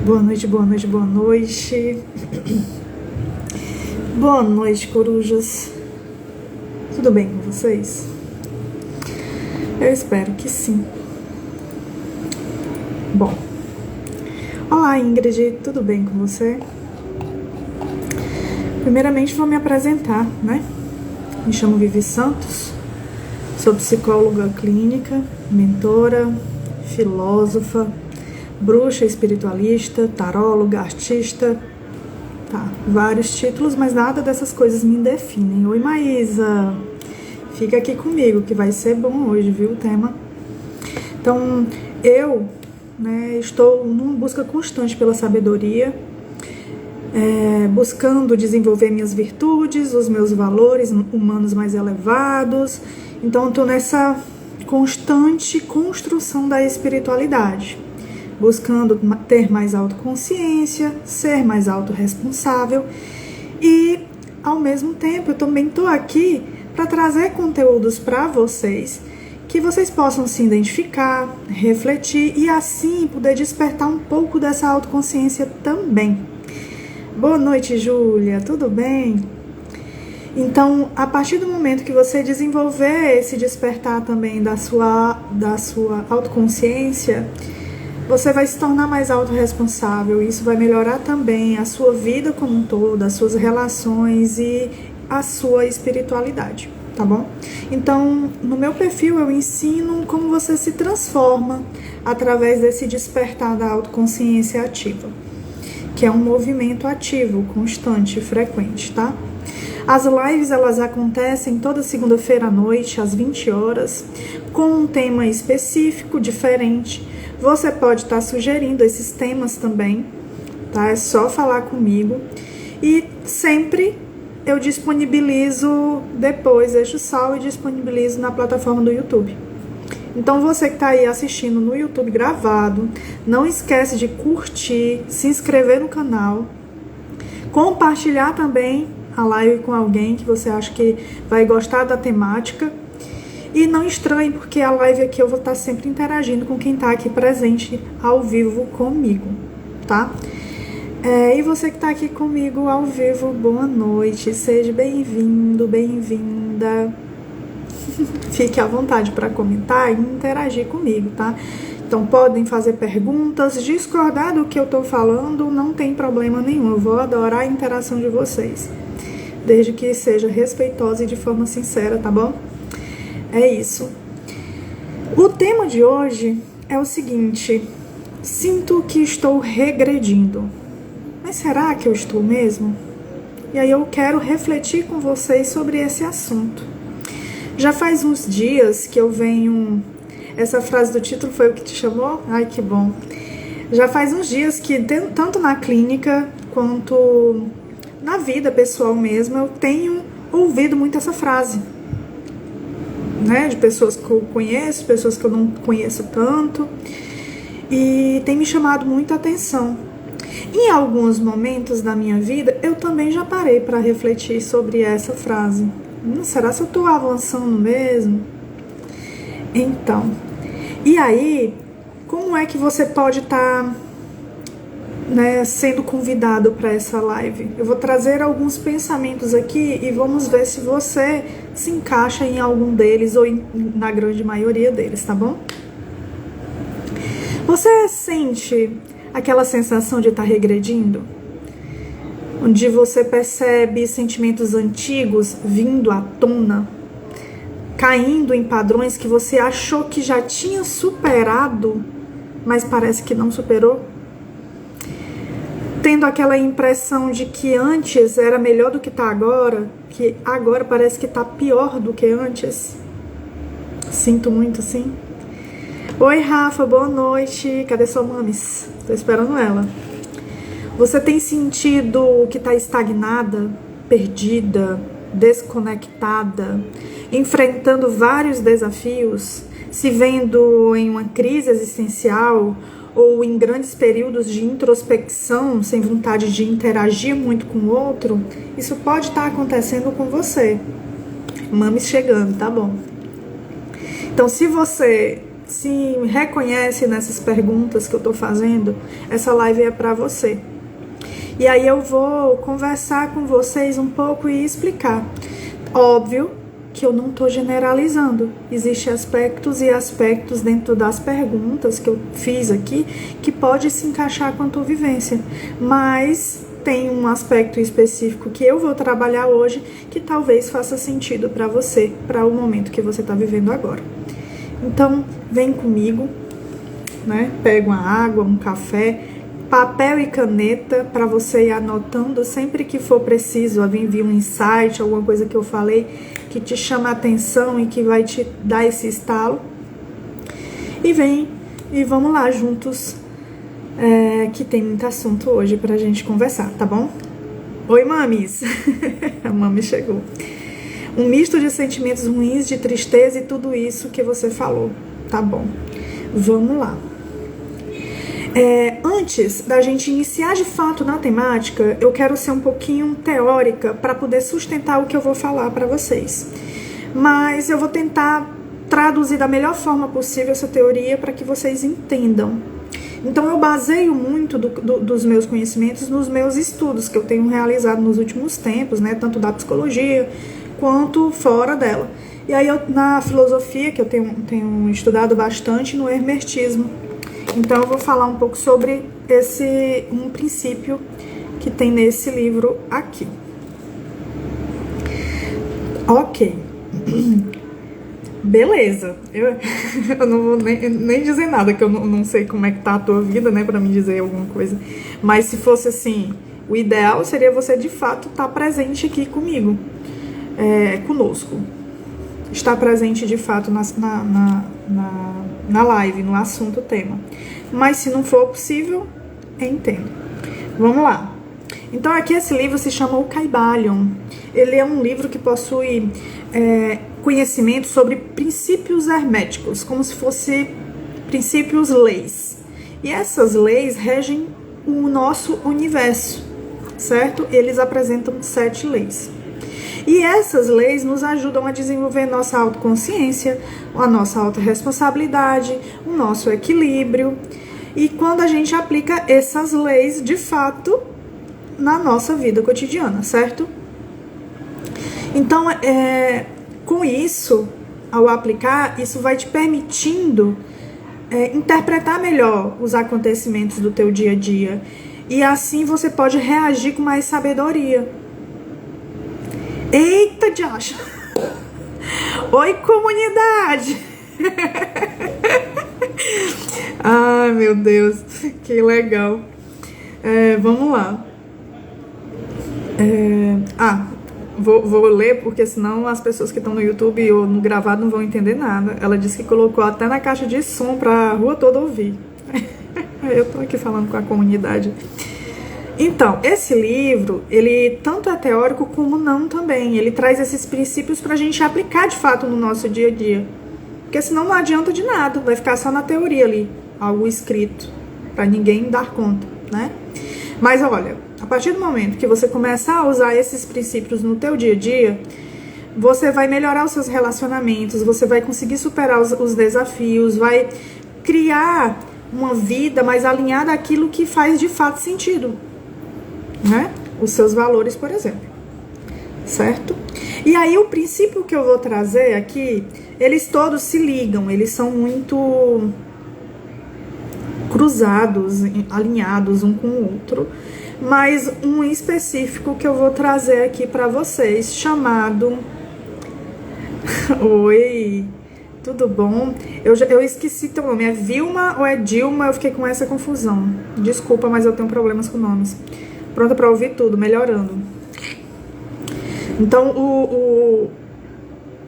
Boa noite, boa noite, boa noite. Boa noite, corujas. Tudo bem com vocês? Eu espero que sim. Bom. Olá, Ingrid, tudo bem com você? Primeiramente, vou me apresentar, né? Me chamo Vivi Santos, sou psicóloga clínica, mentora, filósofa, bruxa espiritualista, taróloga, artista, tá, vários títulos, mas nada dessas coisas me definem. Oi, Maísa, fica aqui comigo que vai ser bom hoje, viu, o tema. Então, eu, né, estou numa busca constante pela sabedoria, buscando desenvolver minhas virtudes, os meus valores humanos mais elevados. Então, estou nessa constante construção da espiritualidade, buscando ter mais autoconsciência, ser mais autorresponsável e, ao mesmo tempo, eu também estou aqui para trazer conteúdos para vocês que vocês possam se identificar, refletir e, assim, poder despertar um pouco dessa autoconsciência também. Boa noite, Júlia, tudo bem? Então, a partir do momento que você desenvolver esse despertar também da sua autoconsciência, você vai se tornar mais autorresponsável. Isso vai melhorar também a sua vida como um todo, as suas relações e a sua espiritualidade, tá bom? Então, no meu perfil eu ensino como você se transforma através desse despertar da autoconsciência ativa, que é um movimento ativo, constante e frequente, tá? As lives, elas acontecem toda segunda-feira à noite, às 20 horas, com um tema específico, diferente. Você pode estar sugerindo esses temas também, tá? É só falar comigo. E sempre eu disponibilizo depois, deixo salvo e disponibilizo na plataforma do YouTube. Então, você que está aí assistindo no YouTube gravado, não esquece de curtir, se inscrever no canal, compartilhar também a live com alguém que você acha que vai gostar da temática. E não estranhe, porque a live aqui eu vou estar sempre interagindo com quem está aqui presente ao vivo comigo, tá? E você que está aqui comigo ao vivo, boa noite, seja bem-vindo, bem-vinda. Fique à vontade para comentar e interagir comigo, tá? Então podem fazer perguntas, discordar do que eu tô falando, não tem problema nenhum. Eu vou adorar a interação de vocês, desde que seja respeitosa e de forma sincera, tá bom? É isso. O tema de hoje é o seguinte: sinto que estou regredindo. Mas será que eu estou mesmo? E aí eu quero refletir com vocês sobre esse assunto. Já faz uns dias que eu venho... Essa frase do título foi o que te chamou? Ai, que bom. Já faz uns dias que, tanto na clínica quanto na vida pessoal mesmo, eu tenho ouvido muito essa frase, né? De pessoas que eu conheço, pessoas que eu não conheço tanto. E tem me chamado muita atenção. Em alguns momentos da minha vida, eu também já parei para refletir sobre essa frase. Será que eu estou avançando mesmo? Então, e aí, como é que você pode estar, né, sendo convidado para essa live? Eu vou trazer alguns pensamentos aqui e vamos ver se você se encaixa em algum deles ou na grande maioria deles, tá bom? Você sente aquela sensação de estar regredindo? Onde você percebe sentimentos antigos vindo à tona, caindo em padrões que você achou que já tinha superado, mas parece que não superou? Tendo aquela impressão de que antes era melhor do que está agora, que agora parece que está pior do que antes? Sinto muito, sim. Oi, Rafa, boa noite. Cadê sua mames? Tô esperando ela. Você tem sentido que está estagnada, perdida, desconectada, enfrentando vários desafios, se vendo em uma crise existencial ou em grandes períodos de introspecção, sem vontade de interagir muito com o outro? Isso pode estar acontecendo com você. Mames chegando, tá bom? Então, se você se reconhece nessas perguntas que eu tô fazendo, essa live é para você. E aí eu vou conversar com vocês um pouco e explicar. Óbvio que eu não tô generalizando. Existem aspectos e aspectos dentro das perguntas que eu fiz aqui que pode se encaixar com a tua vivência. Mas tem um aspecto específico que eu vou trabalhar hoje que talvez faça sentido para você, para o momento que você está vivendo agora. Então, vem comigo, né? Pega uma água, um café, papel e caneta para você ir anotando sempre que for preciso, vir um insight, alguma coisa que eu falei que te chama a atenção e que vai te dar esse estalo. E vem e vamos lá juntos, que tem muito assunto hoje pra gente conversar, tá bom? Oi, mamis! A mami chegou. Um misto de sentimentos ruins, de tristeza e tudo isso que você falou, tá bom? Vamos lá. Antes da gente iniciar de fato na temática, eu quero ser um pouquinho teórica para poder sustentar o que eu vou falar para vocês. Mas eu vou tentar traduzir da melhor forma possível essa teoria para que vocês entendam. Então eu baseio muito dos meus conhecimentos nos meus estudos que eu tenho realizado nos últimos tempos, né, tanto da psicologia quanto fora dela. E aí na filosofia, que eu tenho estudado bastante, no hermetismo. Então eu vou falar um pouco sobre um princípio que tem nesse livro aqui. Ok. Beleza. Eu não vou nem dizer nada, que eu não sei como é que tá a tua vida, né, pra me dizer alguma coisa. Mas se fosse assim, o ideal seria você de fato estar presente aqui comigo, conosco. Estar presente de fato na live, no assunto, tema. Mas se não for possível, eu entendo. Vamos lá. Então aqui esse livro se chama O Kybalion. Ele é um livro que possui conhecimento sobre princípios herméticos, como se fosse princípios leis. E essas leis regem o nosso universo, certo? Eles apresentam 7 leis. E essas leis nos ajudam a desenvolver nossa autoconsciência, a nossa autorresponsabilidade, o nosso equilíbrio. E quando a gente aplica essas leis, de fato, na nossa vida cotidiana, certo? Então, com isso, ao aplicar, isso vai te permitindo interpretar melhor os acontecimentos do teu dia a dia. E assim você pode reagir com mais sabedoria. Eita, Josh! Oi, comunidade! Ai, meu Deus, que legal. Vamos lá. Vou ler, porque senão as pessoas que estão no YouTube ou no gravado não vão entender nada. Ela disse que colocou até na caixa de som para a rua toda ouvir. Eu tô aqui falando com a comunidade. Então, esse livro, ele tanto é teórico como não também. Ele traz esses princípios pra gente aplicar de fato no nosso dia a dia. Porque senão não adianta de nada, vai ficar só na teoria ali, algo escrito, pra ninguém dar conta, né? Mas olha, a partir do momento que você começar a usar esses princípios no teu dia a dia, você vai melhorar os seus relacionamentos, você vai conseguir superar os desafios, vai criar uma vida mais alinhada àquilo que faz de fato sentido, né? Os seus valores, por exemplo, certo? E aí o princípio que eu vou trazer aqui, eles todos se ligam, eles são muito cruzados, alinhados um com o outro, mas um específico que eu vou trazer aqui para vocês, chamado... Oi, tudo bom? Eu esqueci teu nome, é Vilma ou é Dilma? Eu fiquei com essa confusão, desculpa, mas eu tenho problemas com nomes. Pronta para ouvir tudo, melhorando. Então,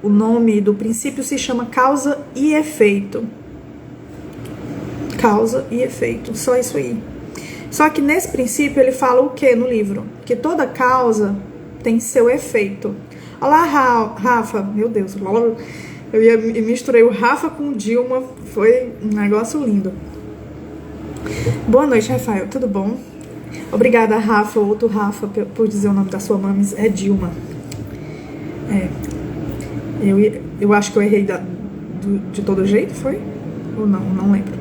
o nome do princípio se chama causa e efeito. Causa e efeito, só isso aí. Só que nesse princípio ele fala o que no livro? Que toda causa tem seu efeito. Olá, Rafa, meu Deus, eu misturei o Rafa com o Dilma, foi um negócio lindo. Boa noite, Rafael, tudo bom? Obrigada, Rafa, outro Rafa, por dizer o nome da sua mãe, é Dilma. Eu acho que eu errei de todo jeito, foi? Ou não, não lembro.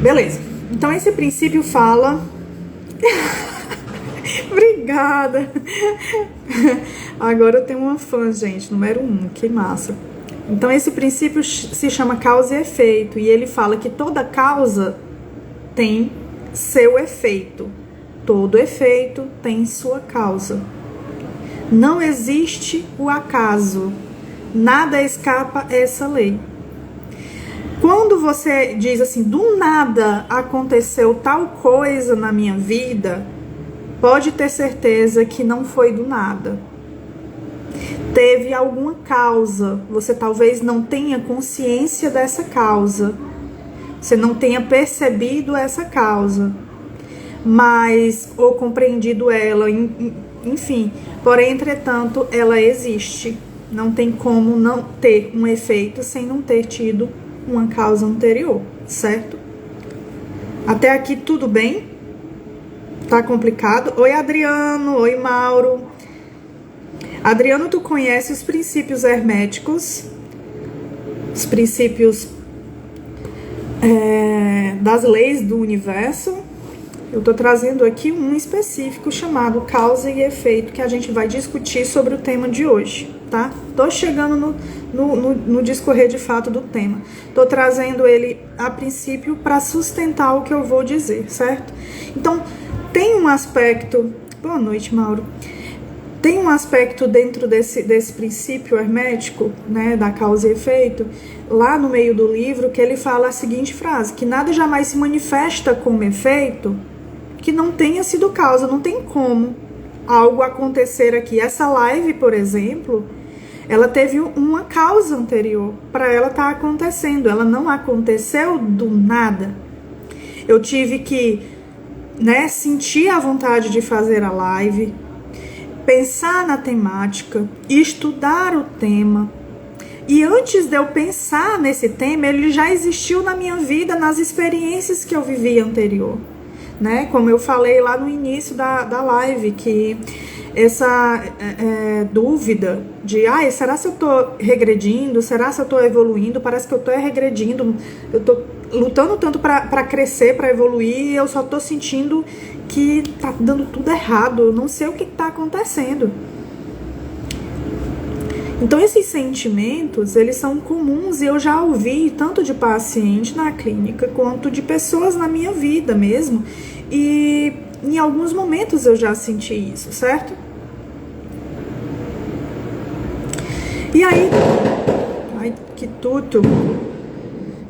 Beleza. Então esse princípio fala... Obrigada. Agora eu tenho uma fã, gente, número 1, que massa. Então esse princípio se chama causa e efeito, e ele fala que toda causa tem seu efeito. Todo efeito tem sua causa. Não existe o acaso. Nada escapa a essa lei. Quando você diz assim, do nada aconteceu tal coisa na minha vida, pode ter certeza que não foi do nada. Teve alguma causa. Você talvez não tenha consciência dessa causa. Você não tenha percebido essa causa. Mas, ou compreendido ela, enfim. Porém, entretanto, ela existe. Não tem como não ter um efeito sem não ter tido uma causa anterior, certo? Até aqui tudo bem? Tá complicado? Oi, Adriano. Oi, Mauro. Adriano, tu conhece os princípios herméticos? Os princípios das leis do universo? Eu tô trazendo aqui um específico chamado causa e efeito, que a gente vai discutir sobre o tema de hoje, tá? Tô chegando no discorrer de fato do tema. Tô trazendo ele a princípio para sustentar o que eu vou dizer, certo? Então, tem um aspecto... Boa noite, Mauro. Tem um aspecto dentro desse princípio hermético, né, da causa e efeito, lá no meio do livro, que ele fala a seguinte frase, que nada jamais se manifesta como efeito que não tenha sido causa. Não tem como algo acontecer aqui. Essa live, por exemplo, ela teve uma causa anterior para ela estar acontecendo. Ela não aconteceu do nada. Eu tive que, né, sentir a vontade de fazer a live, pensar na temática, estudar o tema. E antes de eu pensar nesse tema, ele já existiu na minha vida, nas experiências que eu vivi anterior, né? Como eu falei lá no início da live, que essa dúvida de, será que eu tô regredindo? Será que eu tô evoluindo? Parece que eu tô regredindo, eu tô lutando tanto para crescer, para evoluir, e eu só tô sentindo que tá dando tudo errado, eu não sei o que tá acontecendo. Então esses sentimentos, eles são comuns e eu já ouvi tanto de paciente na clínica quanto de pessoas na minha vida mesmo, e em alguns momentos eu já senti isso, certo? E aí, ai que tudo.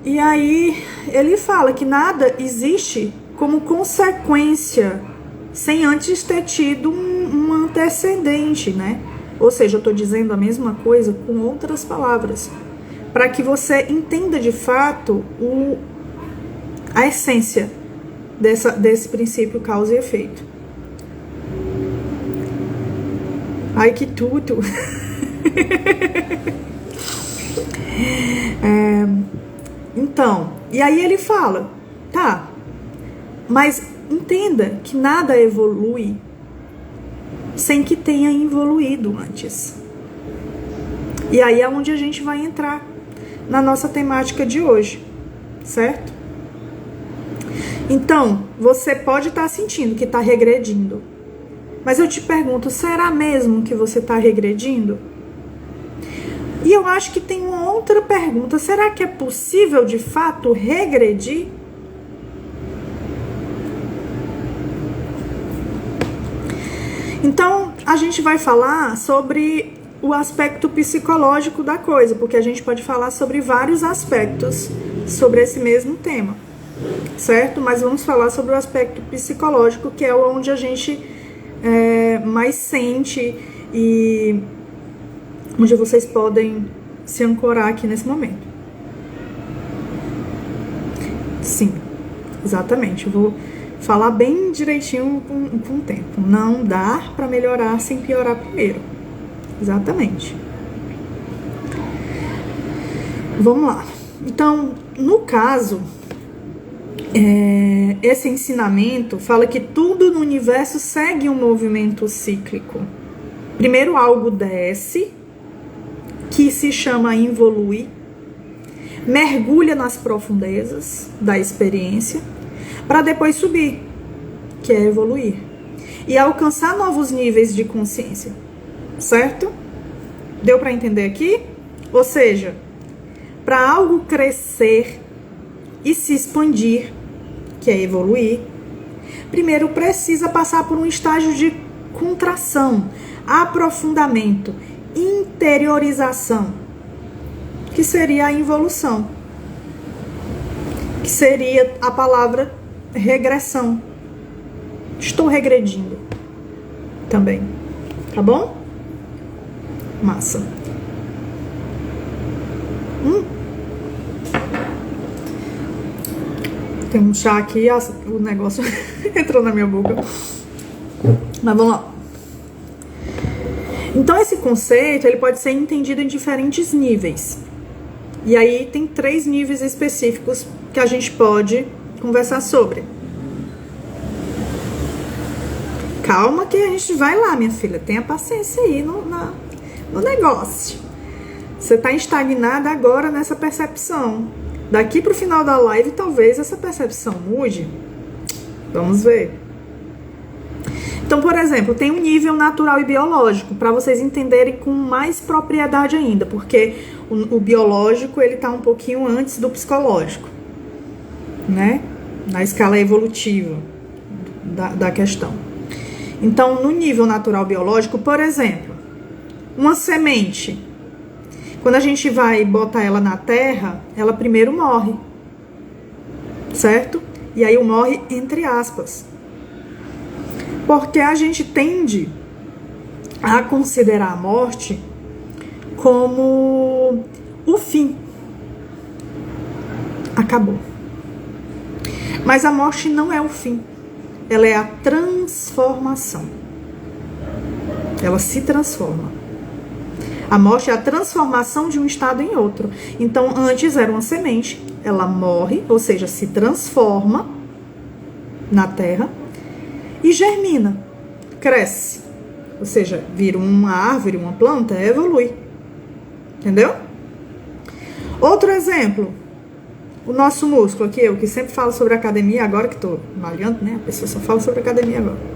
E aí ele fala que nada existe como consequência sem antes ter tido um antecedente, né? Ou seja, eu estou dizendo a mesma coisa com outras palavras, para que você entenda de fato a essência desse princípio causa e efeito. Ai, que tudo! Então, e aí ele fala, tá, mas entenda que nada evolui sem que tenha evoluído antes. E aí é onde a gente vai entrar na nossa temática de hoje, certo? Então, você pode estar sentindo que está regredindo, mas eu te pergunto, será mesmo que você está regredindo? E eu acho que tem uma outra pergunta, será que é possível de fato regredir? Então, a gente vai falar sobre o aspecto psicológico da coisa, porque a gente pode falar sobre vários aspectos sobre esse mesmo tema, certo? Mas vamos falar sobre o aspecto psicológico, que é onde a gente mais sente e onde vocês podem se ancorar aqui nesse momento. Sim, exatamente. Eu vou falar bem direitinho com o tempo. Não dá para melhorar sem piorar primeiro. Exatamente. Vamos lá. Então, no caso, esse ensinamento fala que tudo no universo segue um movimento cíclico. Primeiro algo desce, que se chama evolui, mergulha nas profundezas da experiência para depois subir, que é evoluir e alcançar novos níveis de consciência, certo? Deu para entender aqui? Ou seja, para algo crescer e se expandir, que é evoluir, primeiro precisa passar por um estágio de contração, aprofundamento, interiorização, que seria a involução, que seria a palavra regressão. Estou regredindo também, tá bom? Massa. Tem um chá aqui, o negócio entrou na minha boca. Mas vamos lá. Então esse conceito, ele pode ser entendido em diferentes níveis. E aí tem 3 níveis específicos que a gente pode conversar sobre. Calma que a gente vai lá, minha filha. Tenha paciência aí no negócio. Você tá estagnada agora nessa percepção. Daqui pro final da live, talvez essa percepção mude. Vamos ver. Então, por exemplo, tem um nível natural e biológico, para vocês entenderem com mais propriedade ainda, porque o biológico, ele tá um pouquinho antes do psicológico, né? Na escala evolutiva da questão. Então, no nível natural biológico, por exemplo, uma semente, quando a gente vai botar ela na terra, ela primeiro morre, certo? E aí o morre entre aspas. Porque a gente tende a considerar a morte como o fim. Acabou. Mas a morte não é o fim. Ela é a transformação. Ela se transforma. A morte é a transformação de um estado em outro. Então, antes era uma semente, ela morre, ou seja, se transforma na terra e germina, cresce. Ou seja, vira uma árvore, uma planta, evolui. Entendeu? Outro exemplo, o nosso músculo aqui, eu que sempre falo sobre academia, agora que tô malhando, né? A pessoa só fala sobre academia agora.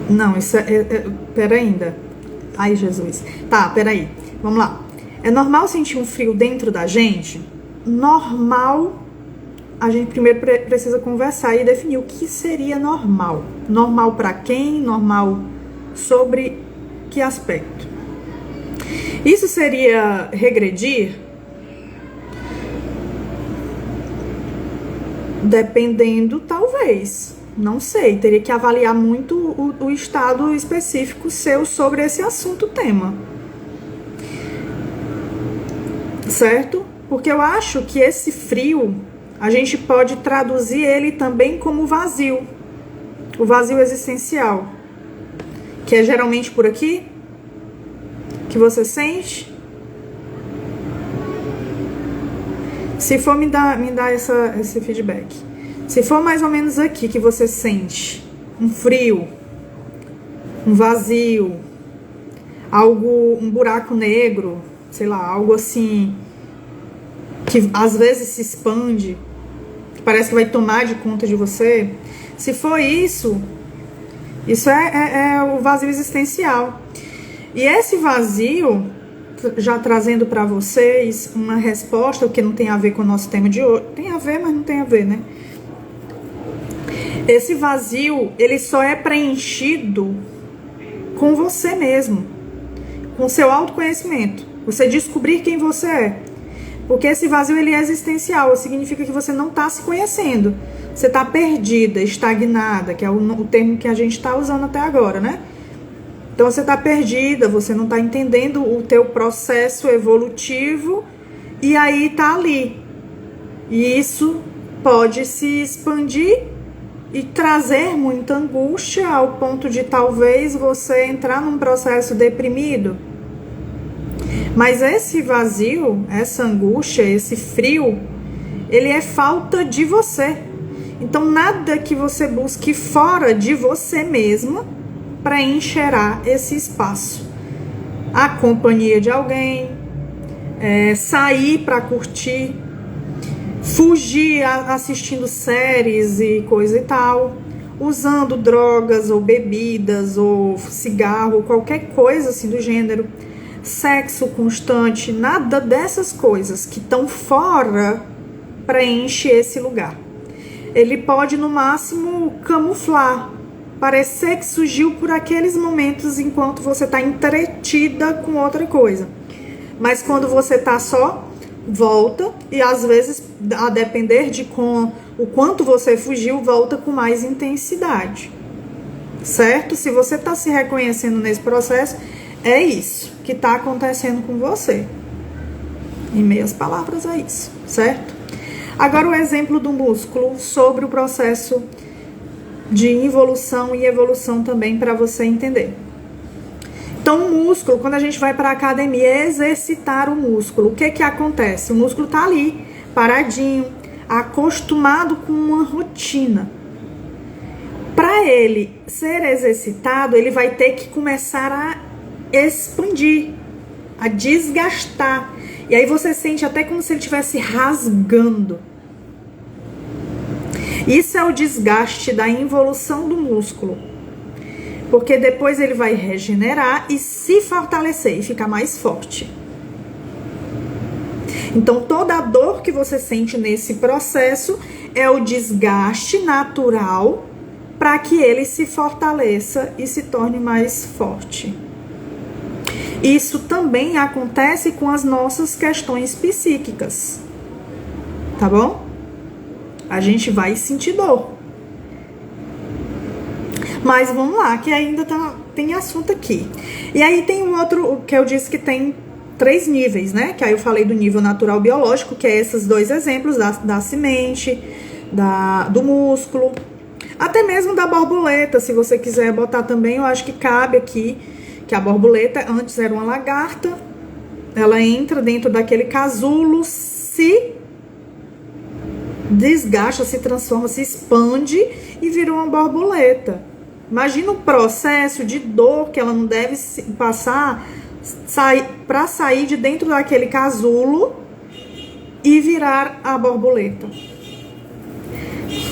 Não, isso pera ainda. Ai, Jesus. Tá, peraí. Vamos lá. É normal sentir um frio dentro da gente? Normal. A gente primeiro precisa conversar e definir o que seria normal. Normal para quem? Normal sobre que aspecto? Isso seria regredir? Dependendo, talvez. Não sei, teria que avaliar muito o estado específico seu sobre esse assunto, tema. Certo? Porque eu acho que esse frio, a gente pode traduzir ele também como vazio. O vazio existencial. Que é geralmente por aqui que você sente. Se for, me dá esse feedback. Se for mais ou menos aqui que você sente um frio, um vazio, algo, um buraco negro, sei lá, algo assim, que às vezes se expande, que parece que vai tomar de conta de você. Se for isso é o vazio existencial. E esse vazio, já trazendo para vocês uma resposta, o que não tem a ver com o nosso tema de hoje. Tem a ver, mas não tem a ver, né? Esse vazio, ele só é preenchido com você mesmo, com seu autoconhecimento, você descobrir quem você é. Porque esse vazio, ele é existencial, significa que você não está se conhecendo, você está perdida, estagnada, que é o termo que a gente está usando até agora, né? Então você está perdida, você não está entendendo o teu processo evolutivo e aí está ali. E isso pode se expandir e trazer muita angústia ao ponto de talvez você entrar num processo deprimido. Mas esse vazio, essa angústia, esse frio, ele é falta de você. Então nada que você busque fora de você mesma preencherá esse espaço. a companhia de alguém, sair para curtir, fugir assistindo séries e coisa e tal, usando drogas ou bebidas ou cigarro, qualquer coisa assim do gênero, sexo constante, nada dessas coisas que estão fora preenche esse lugar. Ele pode no máximo camuflar, parecer que surgiu por aqueles momentos enquanto você está entretida com outra coisa, mas quando você está só, volta, e às vezes, a depender de o quanto você fugiu, volta com mais intensidade, certo? Se você está se reconhecendo nesse processo, é isso que está acontecendo com você. Em meias palavras, é isso, certo? Agora o exemplo do músculo sobre o processo de involução e evolução também, para você entender. Então, o músculo, quando a gente vai para a academia exercitar o músculo, o que que acontece? O músculo tá ali, paradinho, acostumado com uma rotina. Para ele ser exercitado, ele vai ter que começar a expandir, a desgastar. E aí você sente até como se ele estivesse rasgando. Isso é o desgaste da involução do músculo. Porque depois ele vai regenerar e se fortalecer e ficar mais forte. Então, toda a dor que você sente nesse processo é o desgaste natural para que ele se fortaleça e se torne mais forte. Isso também acontece com as nossas questões psíquicas. Tá bom? A gente vai sentir dor. Mas vamos lá, que ainda tem assunto aqui. E aí tem um outro, que eu disse que tem 3 níveis, né? Que aí eu falei do nível natural biológico, que é esses 2 exemplos, da semente, do músculo. Até mesmo da borboleta, se você quiser botar também, eu acho que cabe aqui. Que a borboleta antes era uma lagarta. Ela entra dentro daquele casulo, se desgasta, se transforma, se expande e vira uma borboleta. Imagina o processo de dor que ela não deve passar para sair de dentro daquele casulo e virar a borboleta.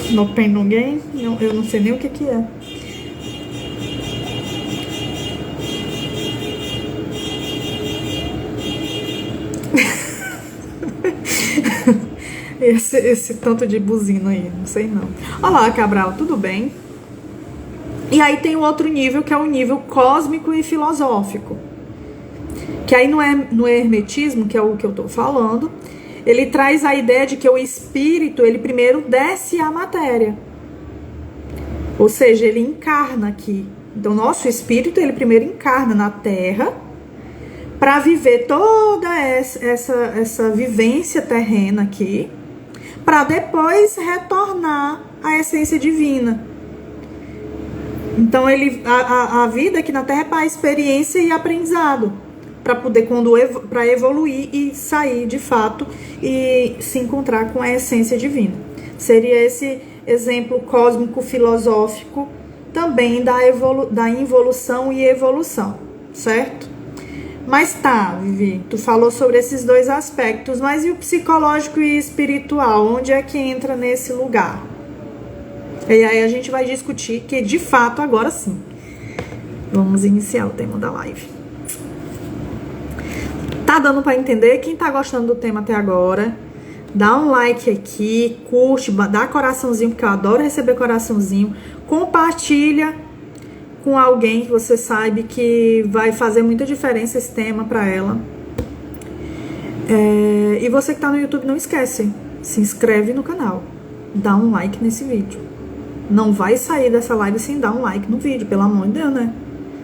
No pain, no gain, eu não sei nem o que é. Esse tanto de buzina aí, não sei não. Olá, Cabral, tudo bem? E aí tem o outro nível, que é o nível cósmico e filosófico. Que aí no hermetismo, que é o que eu tô falando, ele traz a ideia de que o espírito, ele primeiro desce à matéria. Ou seja, ele encarna aqui. Então, nosso espírito, ele primeiro encarna na Terra para viver toda essa vivência terrena aqui, para depois retornar à essência divina. Então, a vida aqui na Terra é para experiência e aprendizado, para poder para evoluir e sair de fato e se encontrar com a essência divina. Seria esse exemplo cósmico filosófico também da involução e evolução, certo? Mas tá, Vivi, tu falou sobre esses 2 aspectos, mas e o psicológico e espiritual? Onde é que entra nesse lugar? E aí a gente vai discutir que, de fato, agora sim, vamos iniciar o tema da live. Tá dando pra entender? Quem tá gostando do tema até agora, dá um like aqui, curte, dá coraçãozinho, porque eu adoro receber coraçãozinho. Compartilha com alguém que você sabe que vai fazer muita diferença esse tema pra ela. E você que tá no YouTube, não esquece, se inscreve no canal, dá um like nesse vídeo. Não vai sair dessa live sem dar um like no vídeo, pelo amor de Deus, né?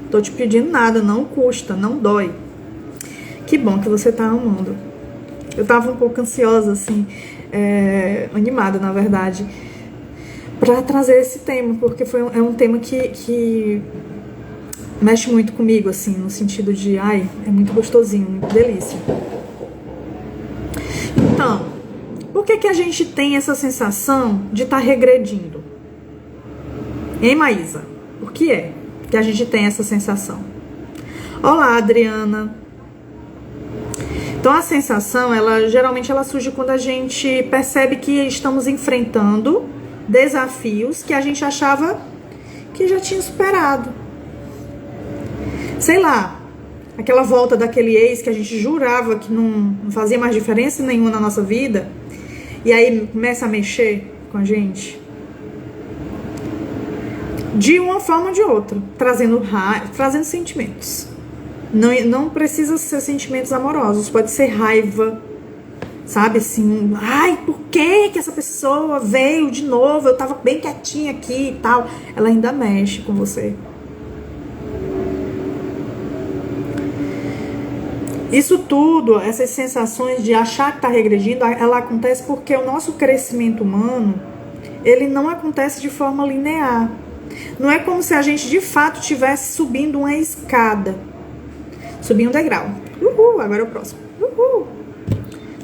Tô te pedindo nada, não custa, não dói. Que bom que você tá amando. Eu tava um pouco ansiosa, assim, animada, na verdade, pra trazer esse tema, porque é um tema que mexe muito comigo, assim, no sentido de, é muito gostosinho, muito delícia. Então, por que a gente tem essa sensação de estar regredindo? Hein, Maísa? Por que é que a gente tem essa sensação? Olá, Adriana. Então a sensação, geralmente ela surge quando a gente percebe que estamos enfrentando desafios que a gente achava que já tinha superado. Sei lá, aquela volta daquele ex que a gente jurava que não fazia mais diferença nenhuma na nossa vida, e aí começa a mexer com a gente. De uma forma ou de outra, trazendo sentimentos. Não precisa ser sentimentos amorosos, pode ser raiva, sabe, assim, ai, por que essa pessoa veio de novo, eu tava bem quietinha aqui e tal, ela ainda mexe com você. Isso tudo, essas sensações de achar que tá regredindo, ela acontece porque o nosso crescimento humano, ele não acontece de forma linear. Não é como se a gente de fato estivesse subindo uma escada. Subir um degrau. Agora é o próximo.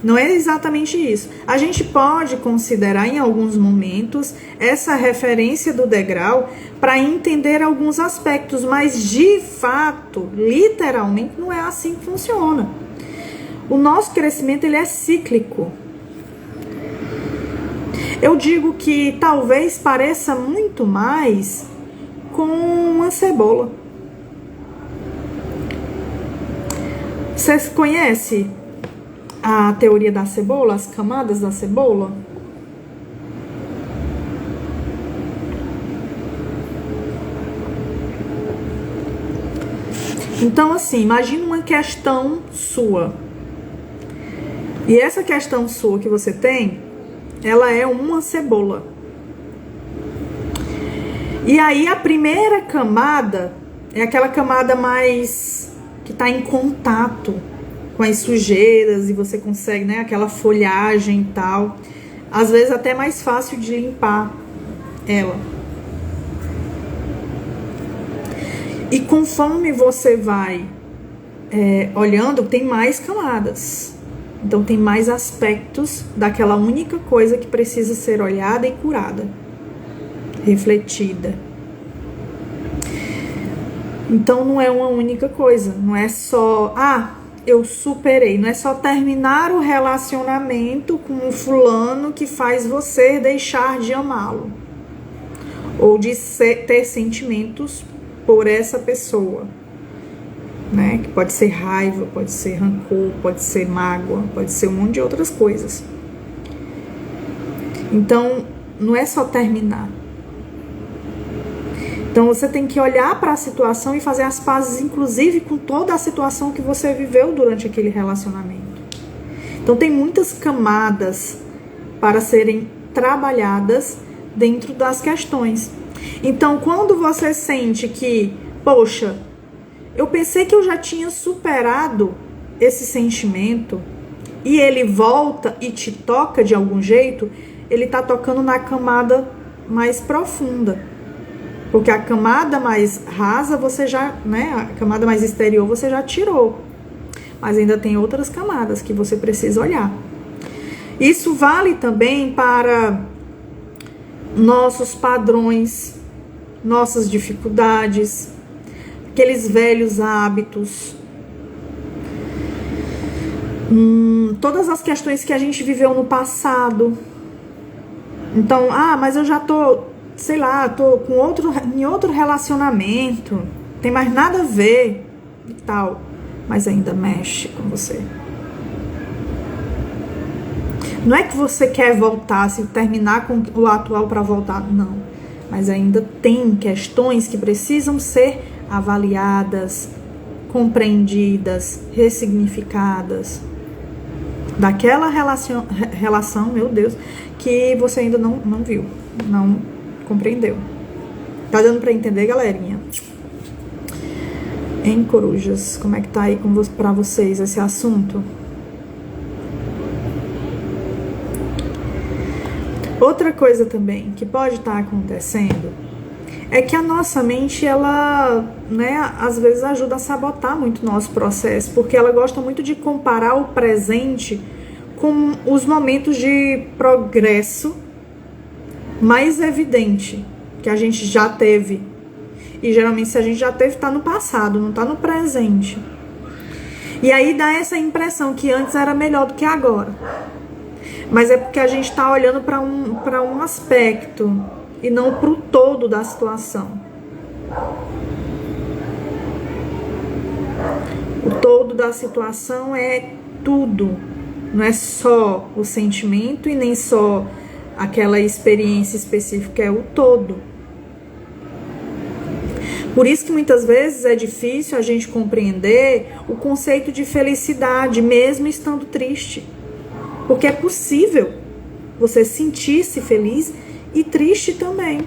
Não é exatamente isso. A gente pode considerar em alguns momentos essa referência do degrau para entender alguns aspectos, mas de fato, literalmente, não é assim que funciona. O nosso crescimento, ele é cíclico. Eu digo que talvez pareça muito mais com uma cebola. Você conhece a teoria da cebola, as camadas da cebola? Então, assim, imagina uma questão sua. E essa questão sua que você tem, ela é uma cebola. E aí a primeira camada é aquela camada mais que está em contato com as sujeiras e você consegue, né, aquela folhagem e tal. Às vezes até mais fácil de limpar ela. E conforme você vai olhando, tem mais camadas. Então tem mais aspectos daquela única coisa que precisa ser olhada e curada, refletida. Então não é uma única coisa, não é só, eu superei, não é só terminar o relacionamento com um fulano que faz você deixar de amá-lo, ou de ter sentimentos por essa pessoa, né? Que pode ser raiva, pode ser rancor, pode ser mágoa, pode ser um monte de outras coisas. Então não é só terminar. Então você tem que olhar para a situação e fazer as pazes, inclusive com toda a situação que você viveu durante aquele relacionamento. Então tem muitas camadas para serem trabalhadas dentro das questões. Então quando você sente que, poxa, eu pensei que eu já tinha superado esse sentimento e ele volta e te toca de algum jeito, ele está tocando na camada mais profunda. Porque a camada mais rasa você já, né, a camada mais exterior você já tirou. Mas ainda tem outras camadas que você precisa olhar. Isso vale também para nossos padrões, nossas dificuldades, aqueles velhos hábitos, todas as questões que a gente viveu no passado. Então, mas eu já tô, sei lá, tô em outro relacionamento, tem mais nada a ver e tal, mas ainda mexe com você. Não é que você quer voltar, se terminar com o atual para voltar, não. Mas ainda tem questões que precisam ser avaliadas, compreendidas, ressignificadas. Daquela relação, meu Deus, que você ainda não viu, não compreendeu. Tá dando pra entender, galerinha? Em corujas, como é que tá aí pra vocês esse assunto? Outra coisa também que pode estar acontecendo é que a nossa mente, ela, né, às vezes ajuda a sabotar muito o nosso processo, porque ela gosta muito de comparar o presente com os momentos de progresso mais evidente que a gente já teve. E geralmente se a gente já teve, tá no passado, não tá no presente. E aí dá essa impressão que antes era melhor do que agora. Mas é porque a gente tá olhando para um aspecto e não pro todo da situação. O todo da situação é tudo. Não é só o sentimento e nem só aquela experiência específica, é o todo. Por isso que muitas vezes é difícil a gente compreender o conceito de felicidade, mesmo estando triste. Porque é possível você sentir-se feliz e triste também.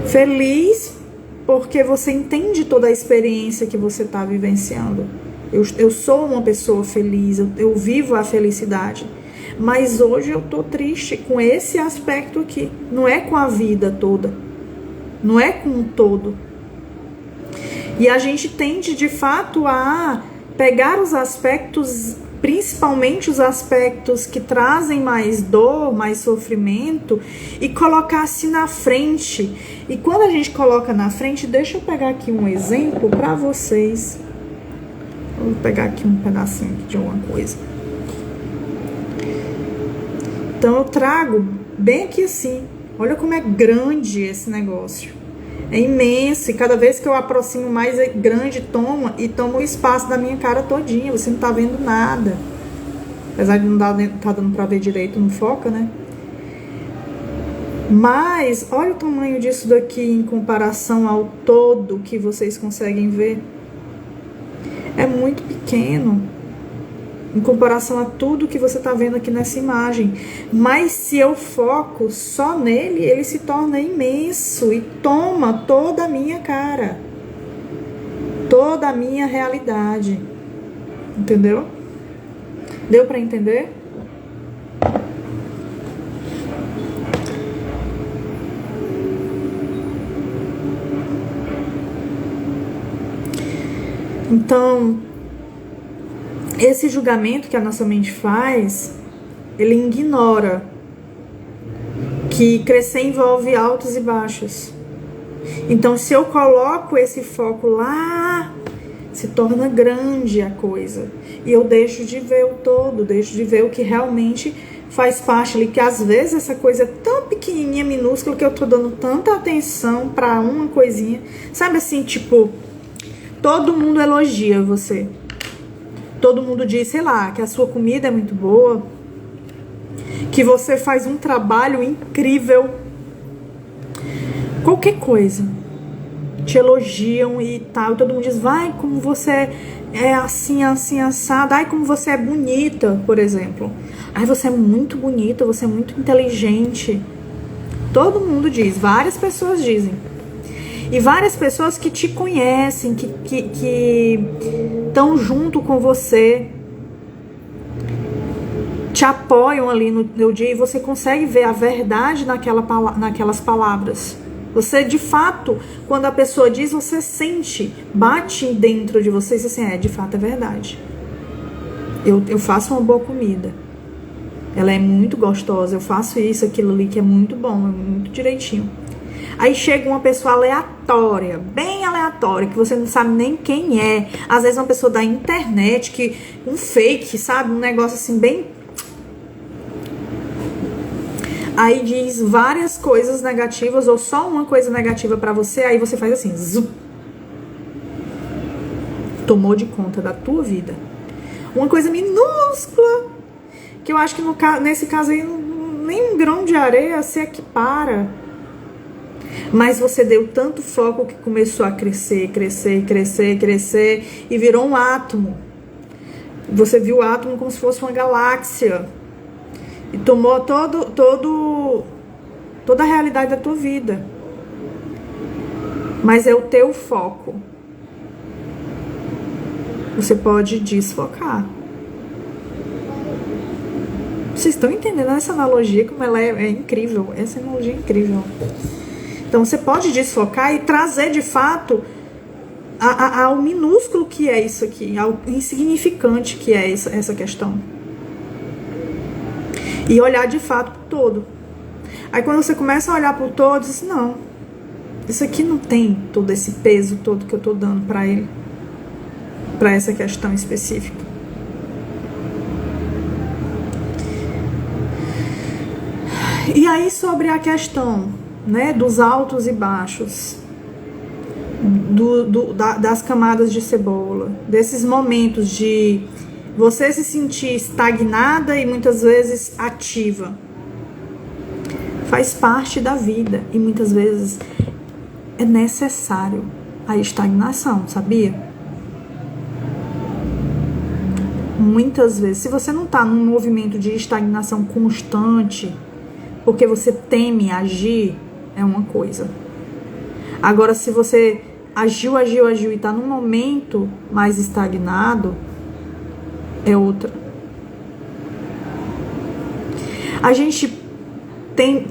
Feliz porque você entende toda a experiência que você está vivenciando. Eu sou uma pessoa feliz, eu vivo a felicidade. Mas hoje eu tô triste com esse aspecto aqui. Não é com a vida toda. Não é com o todo. E a gente tende, de fato, a pegar os aspectos, principalmente os aspectos que trazem mais dor, mais sofrimento, e colocar assim na frente. E quando a gente coloca na frente, deixa eu pegar aqui um exemplo para vocês. Vou pegar aqui um pedacinho aqui de alguma coisa. Então eu trago bem aqui assim. Olha como é grande esse negócio. É imenso. E cada vez que eu aproximo mais, é grande, toma o espaço da minha cara todinha. Você não tá vendo nada. Apesar de não tá dando pra ver direito, não foca, né? Mas olha o tamanho disso daqui em comparação ao todo que vocês conseguem ver. É muito pequeno em comparação a tudo que você está vendo aqui nessa imagem. Mas se eu foco só nele, ele se torna imenso e toma toda a minha cara, toda a minha realidade. Entendeu? Deu para entender? Então, esse julgamento que a nossa mente faz, ele ignora que crescer envolve altos e baixos. Então, se eu coloco esse foco lá, se torna grande a coisa. E eu deixo de ver o todo, deixo de ver o que realmente faz parte ali. Que às vezes essa coisa é tão pequenininha, minúscula, que eu tô dando tanta atenção pra uma coisinha. Sabe assim, tipo, todo mundo elogia você. Todo mundo diz, sei lá, que a sua comida é muito boa, que você faz um trabalho incrível. Qualquer coisa. Te elogiam e tal. Todo mundo diz, vai, como você é assim, assim, assada. Ai, como você é bonita, por exemplo. Ai, você é muito bonita, você é muito inteligente. Todo mundo diz, várias pessoas dizem. E várias pessoas que te conhecem, que estão junto com você, te apoiam ali no teu dia e você consegue ver a verdade naquelas palavras. Você, de fato, quando a pessoa diz, você sente, bate dentro de você e diz assim, de fato é verdade. Eu faço uma boa comida. Ela é muito gostosa, eu faço isso, aquilo ali que é muito bom, é muito direitinho. Aí chega uma pessoa aleatória, bem aleatória, que você não sabe nem quem é. Às vezes uma pessoa da internet, um fake, sabe? Um negócio assim, bem... Aí diz várias coisas negativas, ou só uma coisa negativa pra você, aí você faz assim, zup. Tomou de conta da tua vida. Uma coisa minúscula, que eu acho que nesse caso aí, nem um grão de areia se equipara. Mas você deu tanto foco que começou a crescer, crescer, crescer, crescer e virou um átomo. Você viu o átomo como se fosse uma galáxia e tomou toda a realidade da tua vida. Mas é o teu foco. Você pode desfocar. Vocês estão entendendo essa analogia, como ela é incrível? Essa analogia é incrível. Então você pode desfocar e trazer de fato ao minúsculo que é isso aqui, ao insignificante que é essa questão. E olhar de fato pro todo. Aí quando você começa a olhar pro todo, diz, não, isso aqui não tem todo esse peso todo que eu tô dando pra ele, pra essa questão específica. E aí sobre a questão, né, dos altos e baixos, das camadas de cebola, desses momentos de você se sentir estagnada e muitas vezes ativa, faz parte da vida e muitas vezes é necessário a estagnação, sabia? Muitas vezes, se você não está num movimento de estagnação constante, porque você teme agir, é uma coisa. Agora, se você agiu e está num momento mais estagnado, é outra. A gente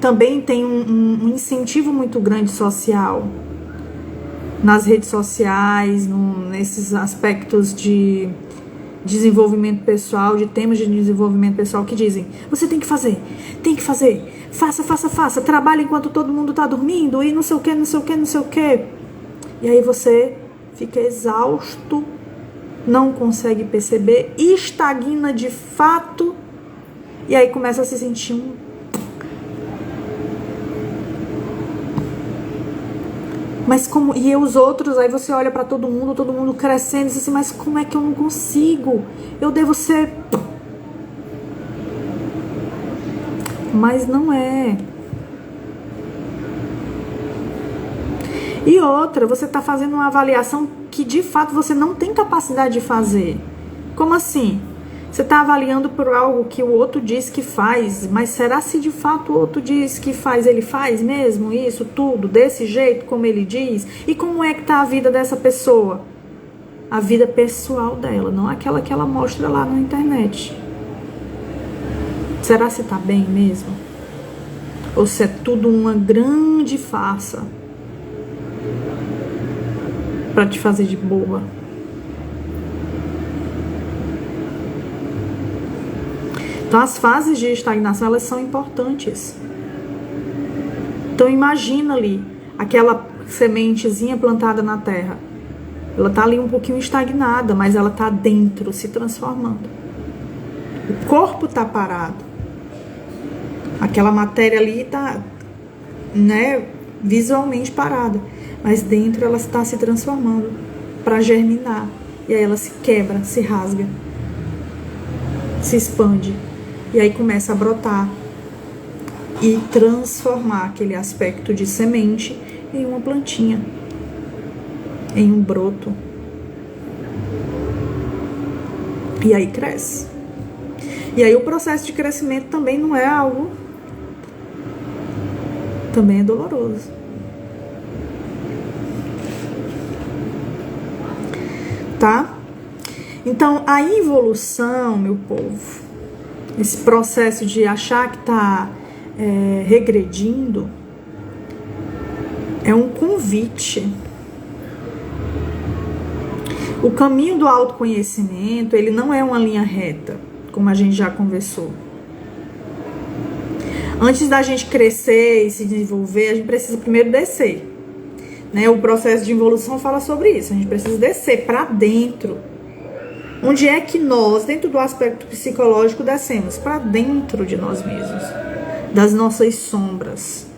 também tem um incentivo muito grande social, nas redes sociais, nesses aspectos de desenvolvimento pessoal, de temas de desenvolvimento pessoal que dizem, você tem que fazer, faça, trabalha enquanto todo mundo tá dormindo e não sei o que. E aí você fica exausto, não consegue perceber, estagna de fato, e aí começa a se sentir Mas como... E os outros, aí você olha pra todo mundo crescendo e diz assim, mas como é que eu não consigo? Eu devo ser... Mas não é. E outra, você tá fazendo uma avaliação que de fato você não tem capacidade de fazer. Como assim? Você tá avaliando por algo que o outro diz que faz, mas será se de fato o outro diz que faz, ele faz mesmo isso tudo, desse jeito como ele diz? E como é que tá a vida dessa pessoa? A vida pessoal dela, não aquela que ela mostra lá na internet. Será se tá bem mesmo? Ou se é tudo uma grande farsa pra te fazer de boa? Então as fases de estagnação, elas são importantes. Então imagina ali aquela sementezinha plantada na terra. Ela tá ali um pouquinho estagnada, mas ela tá dentro, se transformando. O corpo tá parado. Aquela matéria ali tá, né, visualmente parada, mas dentro ela está se transformando para germinar. E aí ela se quebra, se rasga, se expande. E aí começa a brotar e transformar aquele aspecto de semente em uma plantinha, em um broto. E aí cresce. E aí o processo de crescimento também não é algo... Também é doloroso. Tá? Então, a evolução, meu povo, esse processo de achar que tá regredindo, é um convite. O caminho do autoconhecimento, ele não é uma linha reta, como a gente já conversou. Antes da gente crescer e se desenvolver, a gente precisa primeiro descer. Né? O processo de evolução fala sobre isso. A gente precisa descer para dentro. Onde é que nós, dentro do aspecto psicológico, descemos? Para dentro de nós mesmos. Das nossas sombras.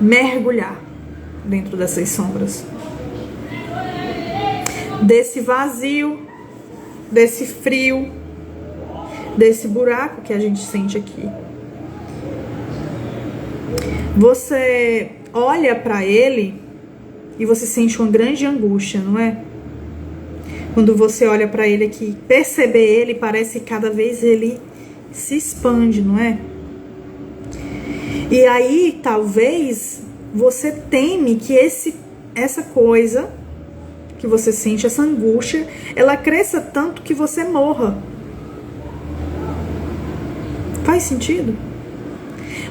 Mergulhar dentro dessas sombras. Desse vazio, desse frio, desse buraco que a gente sente aqui. Você olha para ele e você sente uma grande angústia, não é? Quando você olha para ele aqui, perceber ele, parece que cada vez ele se expande, não é? E aí, talvez, você teme que essa coisa que você sente, essa angústia, ela cresça tanto que você morra. Faz sentido?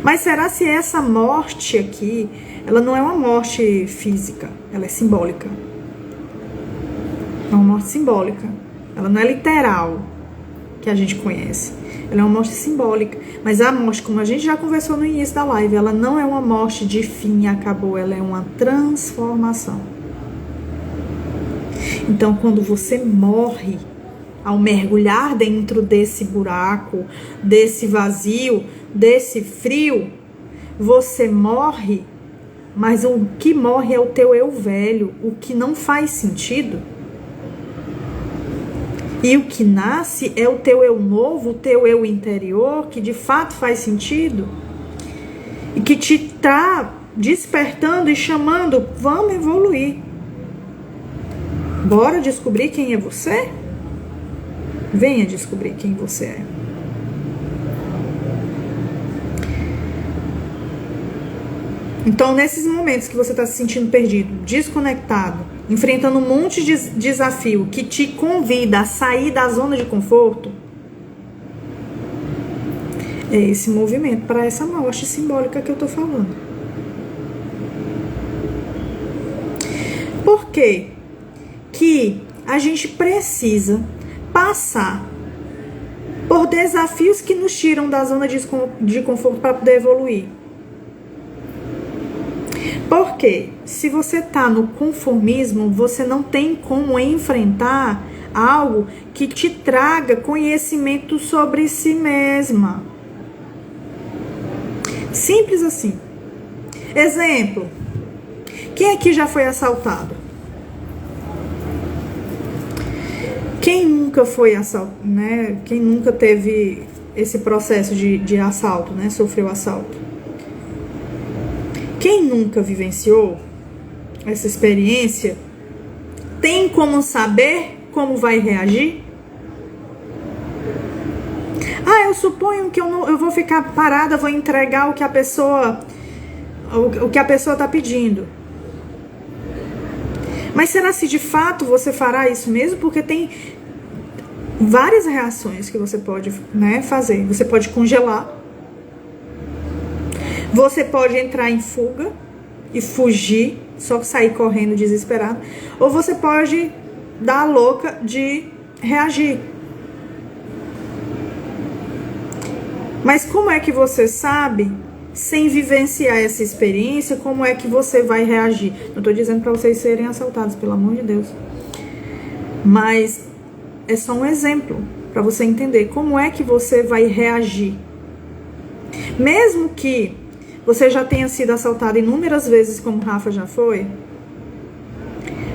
Mas será se essa morte aqui, ela não é uma morte física, ela é simbólica. É uma morte simbólica. Ela não é literal, que a gente conhece. Ela é uma morte simbólica. Mas a morte, como a gente já conversou no início da live, ela não é uma morte de fim e acabou. Ela é uma transformação. Então, quando você morre, ao mergulhar dentro desse buraco, desse vazio, desse frio, você morre, mas o que morre é o teu eu velho, o que não faz sentido. E o que nasce é o teu eu novo, o teu eu interior, que de fato faz sentido. E que te está despertando e chamando, vamos evoluir. Bora descobrir quem é você? Venha descobrir quem você é. Então, nesses momentos que você está se sentindo perdido, desconectado, enfrentando um monte de desafio que te convida a sair da zona de conforto, é esse movimento para essa morte simbólica que eu estou falando. Por quê? Que a gente precisa passar por desafios que nos tiram da zona de conforto para poder evoluir. Porque se você está no conformismo, você não tem como enfrentar algo que te traga conhecimento sobre si mesma. Simples assim. Exemplo. Quem aqui já foi assaltado? Quem nunca foi assaltado, né? Quem nunca teve esse processo de assalto, né? Sofreu assalto. Quem nunca vivenciou essa experiência tem como saber como vai reagir? Eu suponho que eu vou ficar parada, vou entregar o que a pessoa está pedindo. Mas será se de fato você fará isso mesmo? Porque tem várias reações que você pode, né, fazer. Você pode congelar. Você pode entrar em fuga e fugir, só sair correndo desesperado. Ou você pode dar a louca de reagir. Mas como é que você sabe, sem vivenciar essa experiência, como é que você vai reagir? Não estou dizendo para vocês serem assaltados, pelo amor de Deus. Mas é só um exemplo para você entender como é que você vai reagir. Mesmo que você já tenha sido assaltado inúmeras vezes, como Rafa já foi.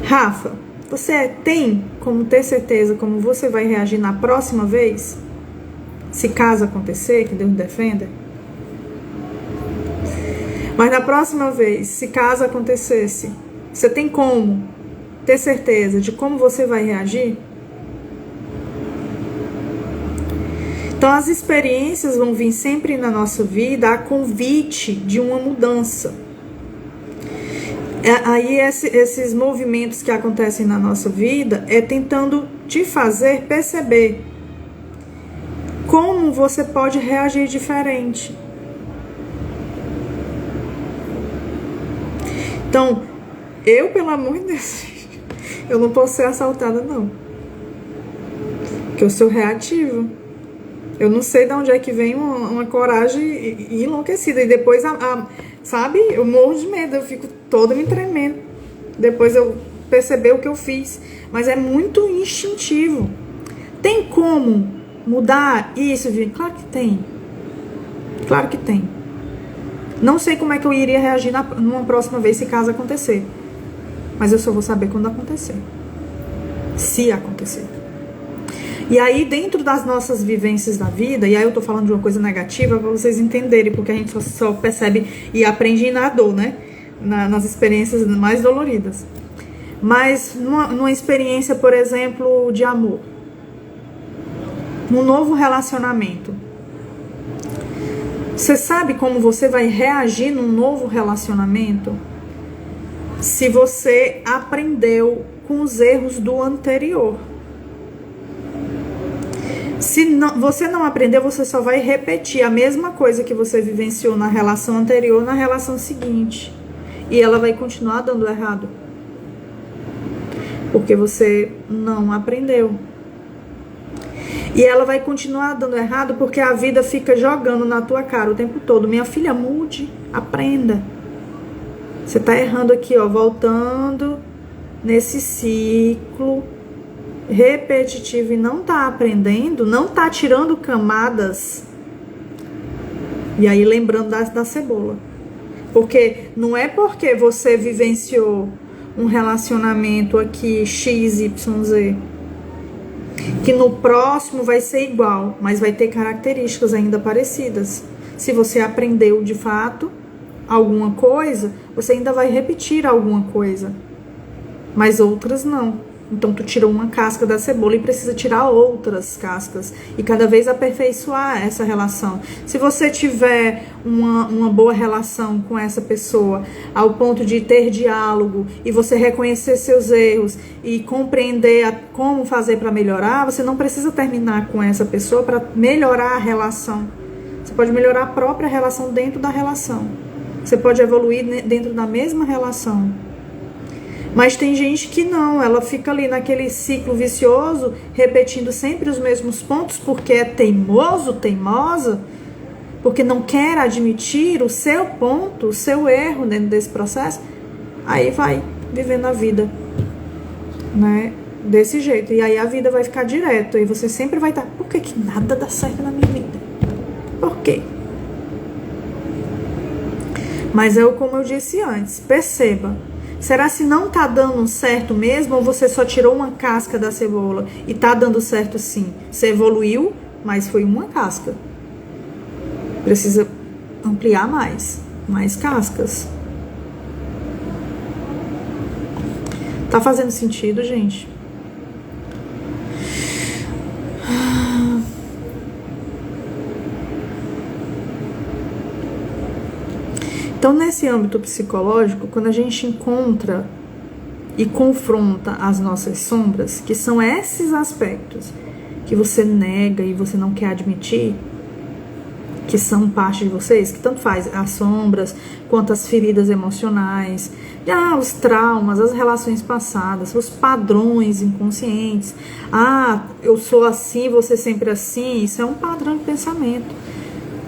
Rafa, você tem como ter certeza como você vai reagir na próxima vez? Se caso acontecer, que Deus defenda. Mas na próxima vez, se caso acontecesse, você tem como ter certeza de como você vai reagir? Então, as experiências vão vir sempre na nossa vida a convite de uma mudança. Aí, esses movimentos que acontecem na nossa vida é tentando te fazer perceber como você pode reagir diferente. Então, pelo amor de Deus, eu não posso ser assaltada, não. Porque eu sou reativa. Eu não sei de onde é que vem uma coragem enlouquecida. E depois, sabe, eu morro de medo, eu fico toda me tremendo. Depois eu perceber o que eu fiz. Mas é muito instintivo. Tem como mudar isso, gente? Claro que tem. Claro que tem. Não sei como é que eu iria reagir numa próxima vez, se caso acontecer. Mas eu só vou saber quando acontecer. Se acontecer. E aí, dentro das nossas vivências da vida, e aí eu tô falando de uma coisa negativa para vocês entenderem, porque a gente só percebe e aprende na dor, né? Nas experiências mais doloridas. Mas numa experiência, por exemplo, de amor. Num novo relacionamento. Você sabe como você vai reagir num novo relacionamento? Se você aprendeu com os erros do anterior. Se você não aprendeu, você só vai repetir a mesma coisa que você vivenciou na relação anterior, na relação seguinte. E ela vai continuar dando errado. Porque você não aprendeu. E ela vai continuar dando errado porque a vida fica jogando na tua cara o tempo todo. Minha filha, mude, aprenda. Você tá errando aqui, ó, voltando nesse ciclo repetitivo e não tá aprendendo, não tá tirando camadas. E aí lembrando da cebola. Porque não é porque você vivenciou um relacionamento aqui XYZ que no próximo vai ser igual, mas vai ter características ainda parecidas. Se você aprendeu de fato alguma coisa, você ainda vai repetir alguma coisa, mas outras não. Então tu tirou uma casca da cebola e precisa tirar outras cascas e cada vez aperfeiçoar essa relação. Se você tiver uma boa relação com essa pessoa ao ponto de ter diálogo e você reconhecer seus erros e compreender como fazer para melhorar, você não precisa terminar com essa pessoa para melhorar a relação. Você pode melhorar a própria relação dentro da relação. Você pode evoluir dentro da mesma relação. Mas tem gente que não, ela fica ali naquele ciclo vicioso, repetindo sempre os mesmos pontos, porque é teimoso, teimosa, porque não quer admitir o seu ponto, o seu erro dentro desse processo, aí vai vivendo a vida, né, desse jeito. E aí a vida vai ficar direto, e você sempre vai estar, por que nada dá certo na minha vida? Por quê? Mas como eu disse antes, perceba, será se não tá dando certo mesmo ou você só tirou uma casca da cebola e tá dando certo sim? Você evoluiu, mas foi uma casca. Precisa ampliar mais cascas. Tá fazendo sentido, gente? Então, nesse âmbito psicológico, quando a gente encontra e confronta as nossas sombras, que são esses aspectos que você nega e você não quer admitir, que são parte de vocês, que tanto faz as sombras, quanto as feridas emocionais, os traumas, as relações passadas, os padrões inconscientes. Eu sou assim, você sempre assim, isso é um padrão de pensamento.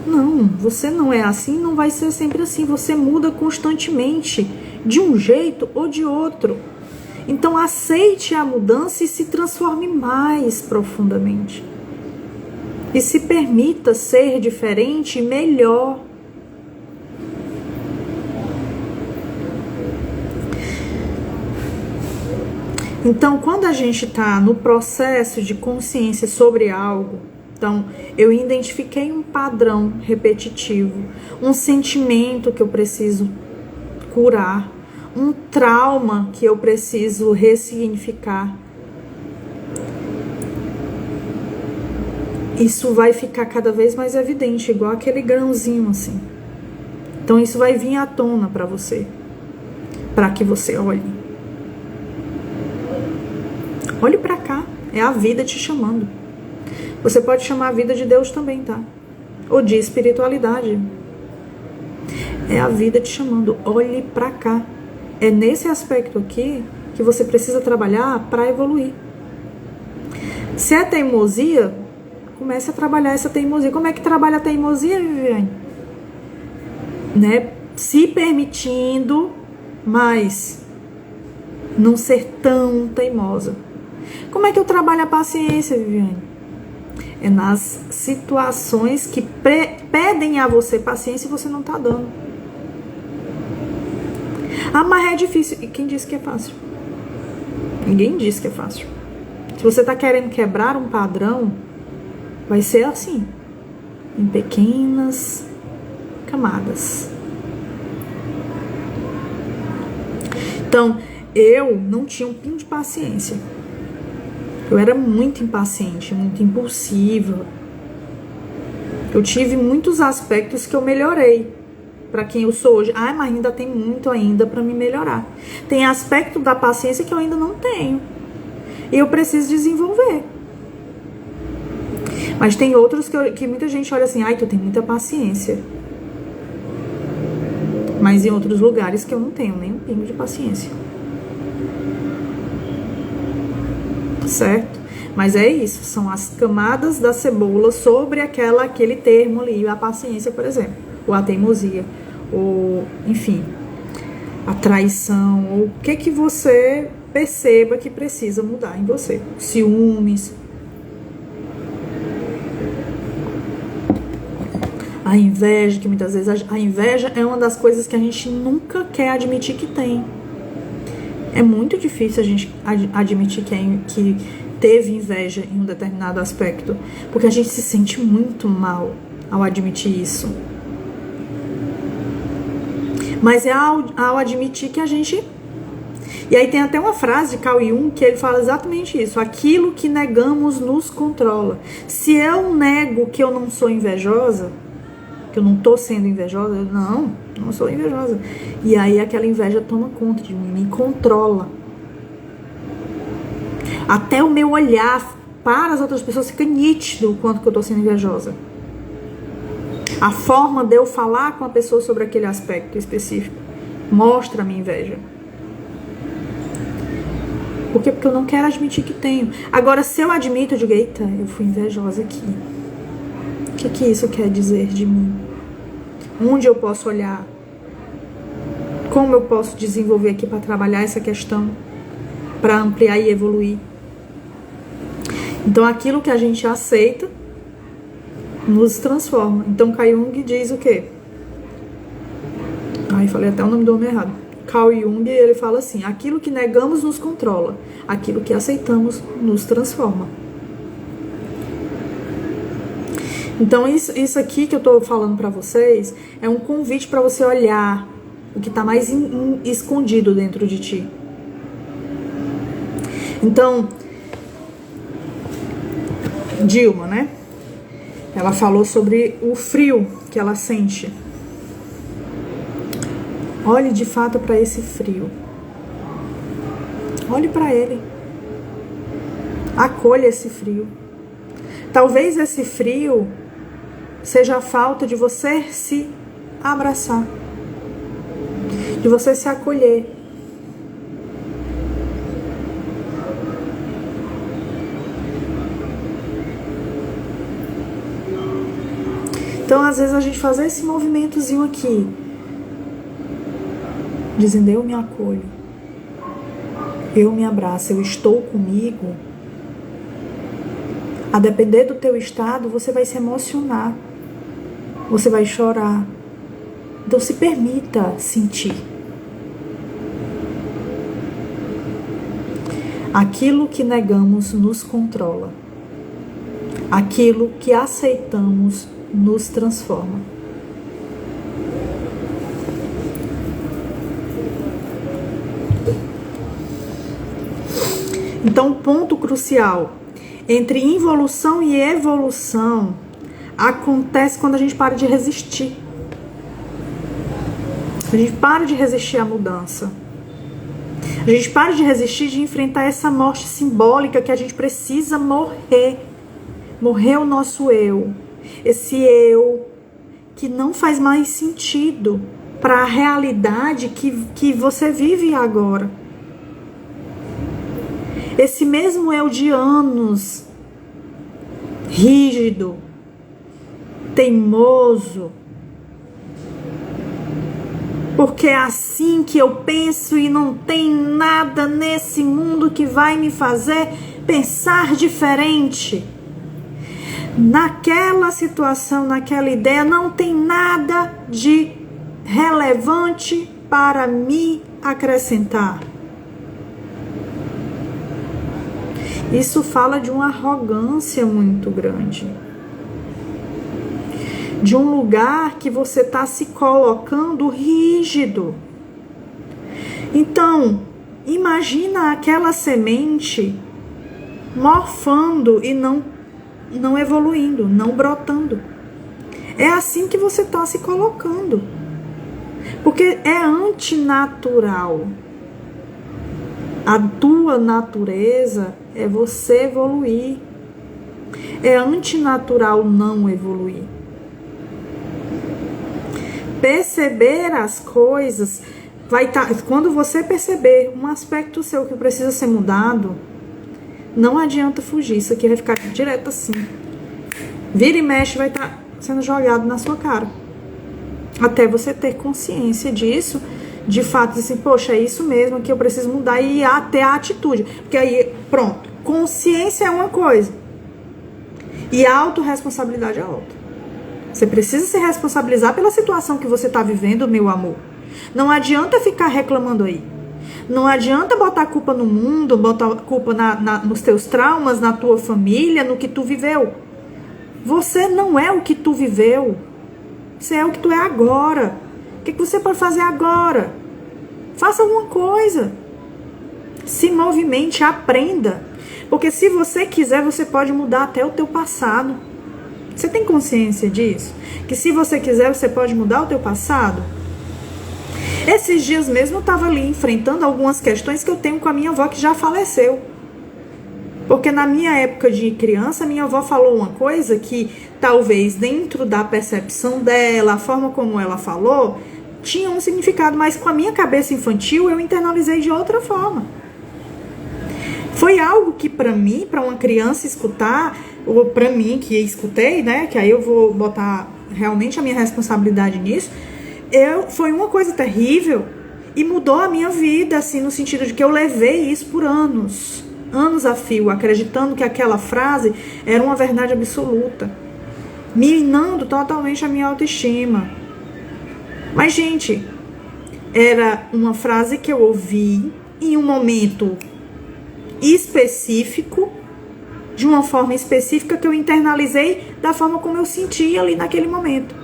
Não, você não é assim, não vai ser sempre assim. Você muda constantemente, de um jeito ou de outro. Então aceite a mudança e se transforme mais profundamente. E se permita ser diferente e melhor. Então, quando a gente está no processo de consciência sobre algo, então, eu identifiquei um padrão repetitivo, um sentimento que eu preciso curar, um trauma que eu preciso ressignificar. Isso vai ficar cada vez mais evidente, igual aquele grãozinho assim. Então, isso vai vir à tona para você, para que você olhe. Olhe para cá, é a vida te chamando. Você pode chamar a vida de Deus também, tá? Ou de espiritualidade. É a vida te chamando. Olhe pra cá. É nesse aspecto aqui que você precisa trabalhar para evoluir. Se é teimosia, comece a trabalhar essa teimosia. Como é que trabalha a teimosia, Viviane? Né? Se permitindo, mas não ser tão teimosa. Como é que eu trabalho a paciência, Viviane? É nas situações que pedem a você paciência e você não tá dando. Mas é difícil. E quem disse que é fácil? Ninguém disse que é fácil. Se você tá querendo quebrar um padrão, vai ser assim, em pequenas camadas. Então, eu não tinha um pingo de paciência. Eu era muito impaciente, muito impulsiva. Eu tive muitos aspectos que eu melhorei para quem eu sou hoje. Mas ainda tem muito ainda para me melhorar. Tem aspecto da paciência que eu ainda não tenho. E eu preciso desenvolver. Mas tem outros que muita gente olha assim, tu tem muita paciência. Mas em outros lugares que eu não tenho nem um pingo de paciência. Certo? Mas é isso, são as camadas da cebola sobre aquele termo ali, a paciência, por exemplo, ou a teimosia, ou, enfim, a traição, ou o que você perceba que precisa mudar em você. Ciúmes, a inveja, que muitas vezes a inveja é uma das coisas que a gente nunca quer admitir que tem. É muito difícil a gente admitir que teve inveja em um determinado aspecto, porque a gente se sente muito mal ao admitir isso. Mas é ao admitir que a gente... E aí tem até uma frase de Carl Jung que ele fala exatamente isso: aquilo que negamos nos controla. Se eu nego que eu não sou invejosa, que eu não tô sendo invejosa, eu não sou invejosa. E aí aquela inveja toma conta de mim, me controla. Até o meu olhar para as outras pessoas fica nítido o quanto que eu tô sendo invejosa. A forma de eu falar com a pessoa sobre aquele aspecto específico mostra a minha inveja. Por quê? Porque eu não quero admitir que tenho. Agora, se eu admito, eu digo, eita, eu fui invejosa aqui. O que isso quer dizer de mim? Onde eu posso olhar? Como eu posso desenvolver aqui para trabalhar essa questão? Para ampliar e evoluir? Então, aquilo que a gente aceita nos transforma. Então, Carl Jung diz o quê? Ai, falei até o nome do homem errado. Carl Jung, ele fala assim: aquilo que negamos nos controla, aquilo que aceitamos nos transforma. Então, isso aqui que eu tô falando pra vocês é um convite para você olhar o que tá mais escondido dentro de ti. Então, Dilma, né? Ela falou sobre o frio que ela sente. Olhe de fato para esse frio. Olhe para ele. Acolha esse frio. Talvez esse frio seja a falta de você se abraçar, de você se acolher. Então, às vezes, a gente faz esse movimentozinho aqui, dizendo: eu me acolho, eu me abraço, eu estou comigo. A depender do teu estado, você vai se emocionar, você vai chorar. Então, se permita sentir. Aquilo que negamos nos controla. Aquilo que aceitamos nos transforma. Então, o ponto crucial entre involução e evolução acontece quando a gente para de resistir. A gente para de resistir à mudança. A gente para de resistir de enfrentar essa morte simbólica que a gente precisa morrer. Morrer o nosso eu. Esse eu que não faz mais sentido para a realidade que você vive agora. Esse mesmo eu de anos, rígido, teimoso, porque é assim que eu penso e não tem nada nesse mundo que vai me fazer pensar diferente. Naquela situação, naquela ideia, não tem nada de relevante para me acrescentar. Isso fala de uma arrogância muito grande. De um lugar que você está se colocando rígido. Então, imagina aquela semente morfando e não evoluindo, não brotando. É assim que você está se colocando. Porque é antinatural. A tua natureza é você evoluir. É antinatural não evoluir. Perceber as coisas vai estar. Quando você perceber um aspecto seu que precisa ser mudado, Não adianta fugir, isso aqui vai ficar direto assim. Vira e mexe, vai estar sendo jogado na sua cara. Até você ter consciência disso, de fato, assim, poxa, é isso mesmo que eu preciso mudar e até a atitude. Porque aí, pronto, consciência é uma coisa e a autorresponsabilidade é outra. Você precisa se responsabilizar pela situação que você está vivendo, meu amor. Não adianta ficar reclamando aí. Não adianta botar a culpa no mundo, botar a culpa nos teus traumas, na tua família, no que tu viveu. Você não é o que tu viveu. Você é o que tu é agora. O que você pode fazer agora? Faça alguma coisa. Se movimente, aprenda. Porque se você quiser, você pode mudar até o teu passado. Você tem consciência disso? Que se você quiser, você pode mudar o teu passado? Esses dias mesmo eu estava ali enfrentando algumas questões que eu tenho com a minha avó que já faleceu. Porque na minha época de criança, minha avó falou uma coisa que talvez dentro da percepção dela, a forma como ela falou, tinha um significado, mas com a minha cabeça infantil eu internalizei de outra forma. Foi algo que para mim, para uma criança escutar, ou para mim que escutei, né, que aí eu vou botar realmente a minha responsabilidade nisso, foi uma coisa terrível e mudou a minha vida, assim, no sentido de que eu levei isso por anos a fio, acreditando que aquela frase era uma verdade absoluta, minando totalmente a minha autoestima. Mas, gente, era uma frase que eu ouvi em um momento específico, de uma forma específica que eu internalizei da forma como eu sentia ali naquele momento.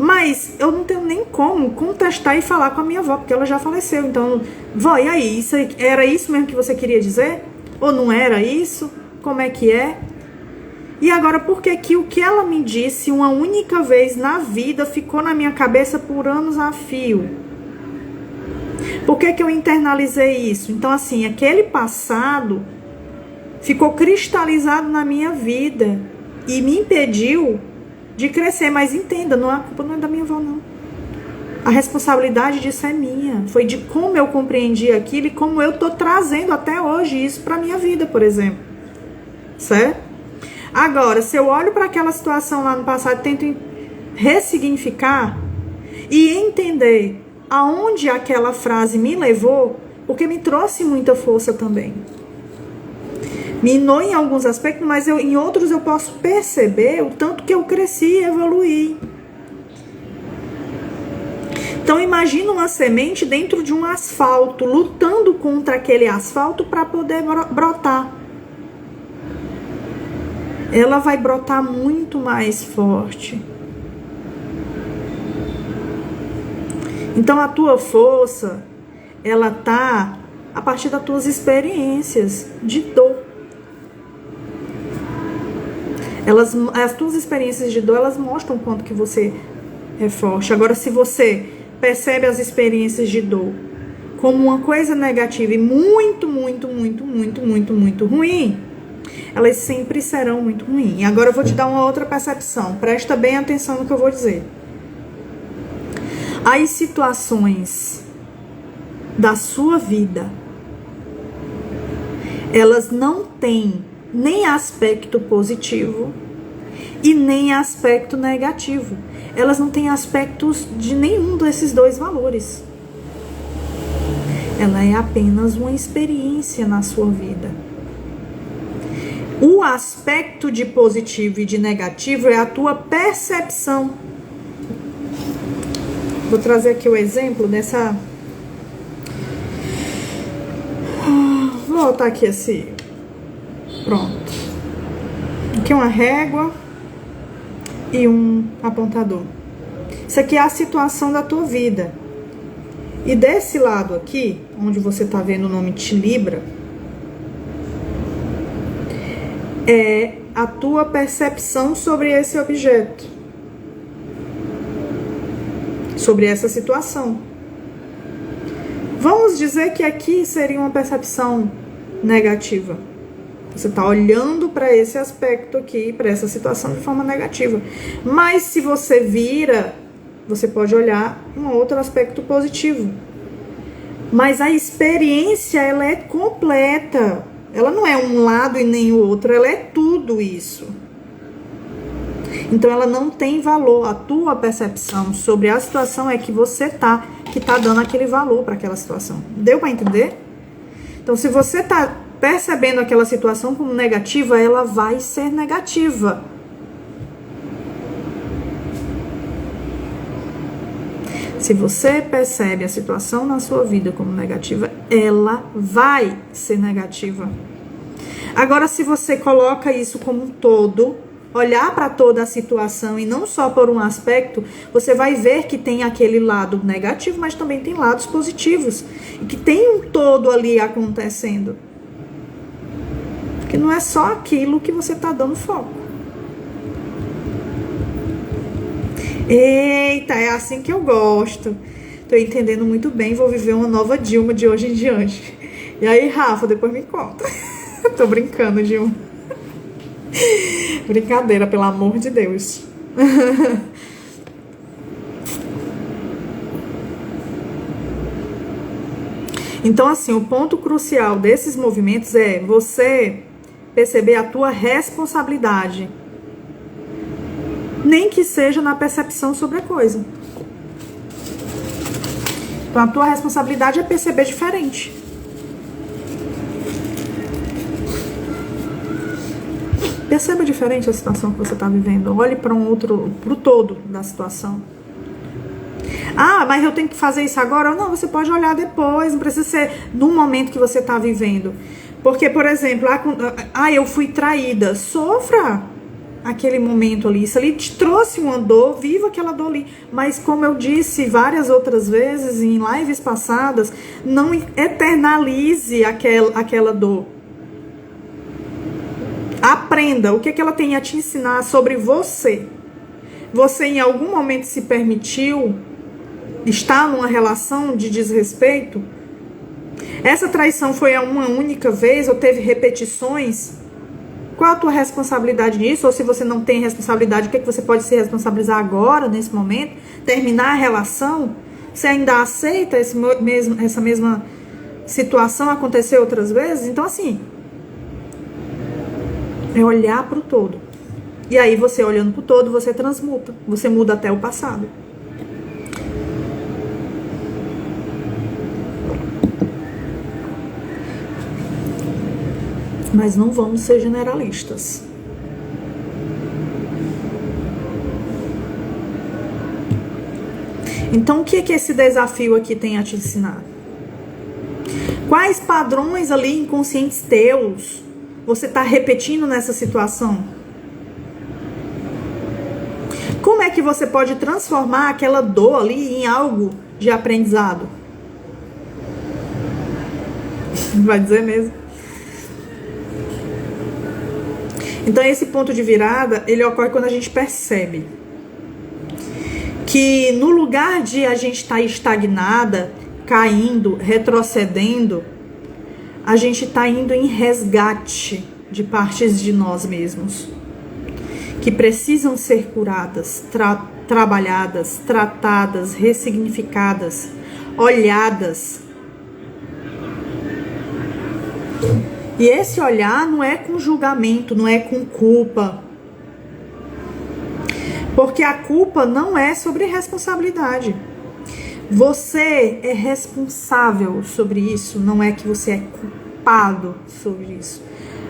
Mas eu não tenho nem como contestar e falar com a minha avó, porque ela já faleceu. Então, vó, e aí? Era isso mesmo que você queria dizer? Ou não era isso? Como é que é? E agora, por que que o que ela me disse uma única vez na vida ficou na minha cabeça por anos a fio? Por que que eu internalizei isso? Então, assim, aquele passado ficou cristalizado na minha vida e me impediu de crescer. Mas entenda, a culpa não é da minha avó, não. A responsabilidade disso é minha. Foi de como eu compreendi aquilo e como eu tô trazendo até hoje isso pra minha vida, por exemplo. Certo? Agora, se eu olho para aquela situação lá no passado, tento ressignificar e entender aonde aquela frase me levou, porque me trouxe muita força também. Minou em alguns aspectos, mas em outros eu posso perceber o tanto que eu cresci e evoluí. Então imagina uma semente dentro de um asfalto, lutando contra aquele asfalto para poder brotar. Ela vai brotar muito mais forte. Então a tua força, ela tá a partir das tuas experiências de dor. As tuas experiências de dor, elas mostram o quanto que você é forte. Agora, se você percebe as experiências de dor como uma coisa negativa e muito, muito, muito, muito, muito, muito ruim, elas sempre serão muito ruins. E agora eu vou te dar uma outra percepção. Presta bem atenção no que eu vou dizer. As situações da sua vida, elas não têm nem aspecto positivo e nem aspecto negativo. Elas não têm aspectos de nenhum desses dois valores. Ela é apenas uma experiência na sua vida. O aspecto de positivo e de negativo é a tua percepção. Vou trazer aqui o exemplo dessa... Vou botar aqui assim. Pronto. Aqui uma régua e um apontador. Isso aqui é a situação da tua vida. E desse lado aqui, onde você tá vendo o nome Tilibra, é a tua percepção sobre esse objeto, sobre essa situação. Vamos dizer que aqui seria uma percepção negativa. Você está olhando para esse aspecto aqui, para essa situação de forma negativa. Mas se você vira, você pode olhar um outro aspecto positivo. Mas a experiência, ela é completa. Ela não é um lado e nem o outro, ela é tudo isso. Então ela não tem valor. A tua percepção sobre a situação é que você que tá dando aquele valor para aquela situação. Deu para entender? Então se você tá percebendo aquela situação como negativa, ela vai ser negativa. Se você percebe a situação na sua vida como negativa, ela vai ser negativa. Agora, se você coloca isso como um todo, olhar para toda a situação e não só por um aspecto, você vai ver que tem aquele lado negativo, mas também tem lados positivos. E que tem um todo ali acontecendo. Que não é só aquilo que você está dando foco. Eita, é assim que eu gosto. Tô entendendo muito bem, vou viver uma nova Dilma de hoje em diante. E aí, Rafa, depois me conta. Tô brincando, Dilma. Brincadeira, pelo amor de Deus. Então, assim, o ponto crucial desses movimentos é você perceber a tua responsabilidade. Nem que seja na percepção sobre a coisa. Então, a tua responsabilidade é perceber diferente. Perceba diferente a situação que você está vivendo. Olhe para pro todo da situação. Ah, mas eu tenho que fazer isso agora? Não, você pode olhar depois. Não precisa ser no momento que você está vivendo. Porque, por exemplo, eu fui traída. Sofra aquele momento ali. Isso ali te trouxe uma dor. Viva aquela dor ali. Mas, como eu disse várias outras vezes em lives passadas, não eternalize aquela dor. Aprenda o que ela tem a te ensinar sobre você. Você em algum momento se permitiu estar numa relação de desrespeito? Essa traição foi uma única vez ou teve repetições? Qual a tua responsabilidade nisso? Ou se você não tem responsabilidade, o que você pode se responsabilizar agora, nesse momento? Terminar a relação? Você ainda aceita essa mesma situação acontecer outras vezes? Então, assim, é olhar para o todo. E aí você olhando para o todo, você transmuta. Você muda até o passado. Mas não vamos ser generalistas. Então o que esse desafio aqui tem a te ensinar? Quais padrões ali inconscientes teus você está repetindo nessa situação? Como é que você pode transformar aquela dor ali em algo de aprendizado? Vai dizer mesmo. Então esse ponto de virada, ele ocorre quando a gente percebe que no lugar de a gente estar estagnada, caindo, retrocedendo, a gente está indo em resgate de partes de nós mesmos que precisam ser curadas, trabalhadas, tratadas, ressignificadas, olhadas. E esse olhar não é com julgamento, não é com culpa. Porque a culpa não é sobre responsabilidade. Você é responsável sobre isso, não é que você é culpado sobre isso.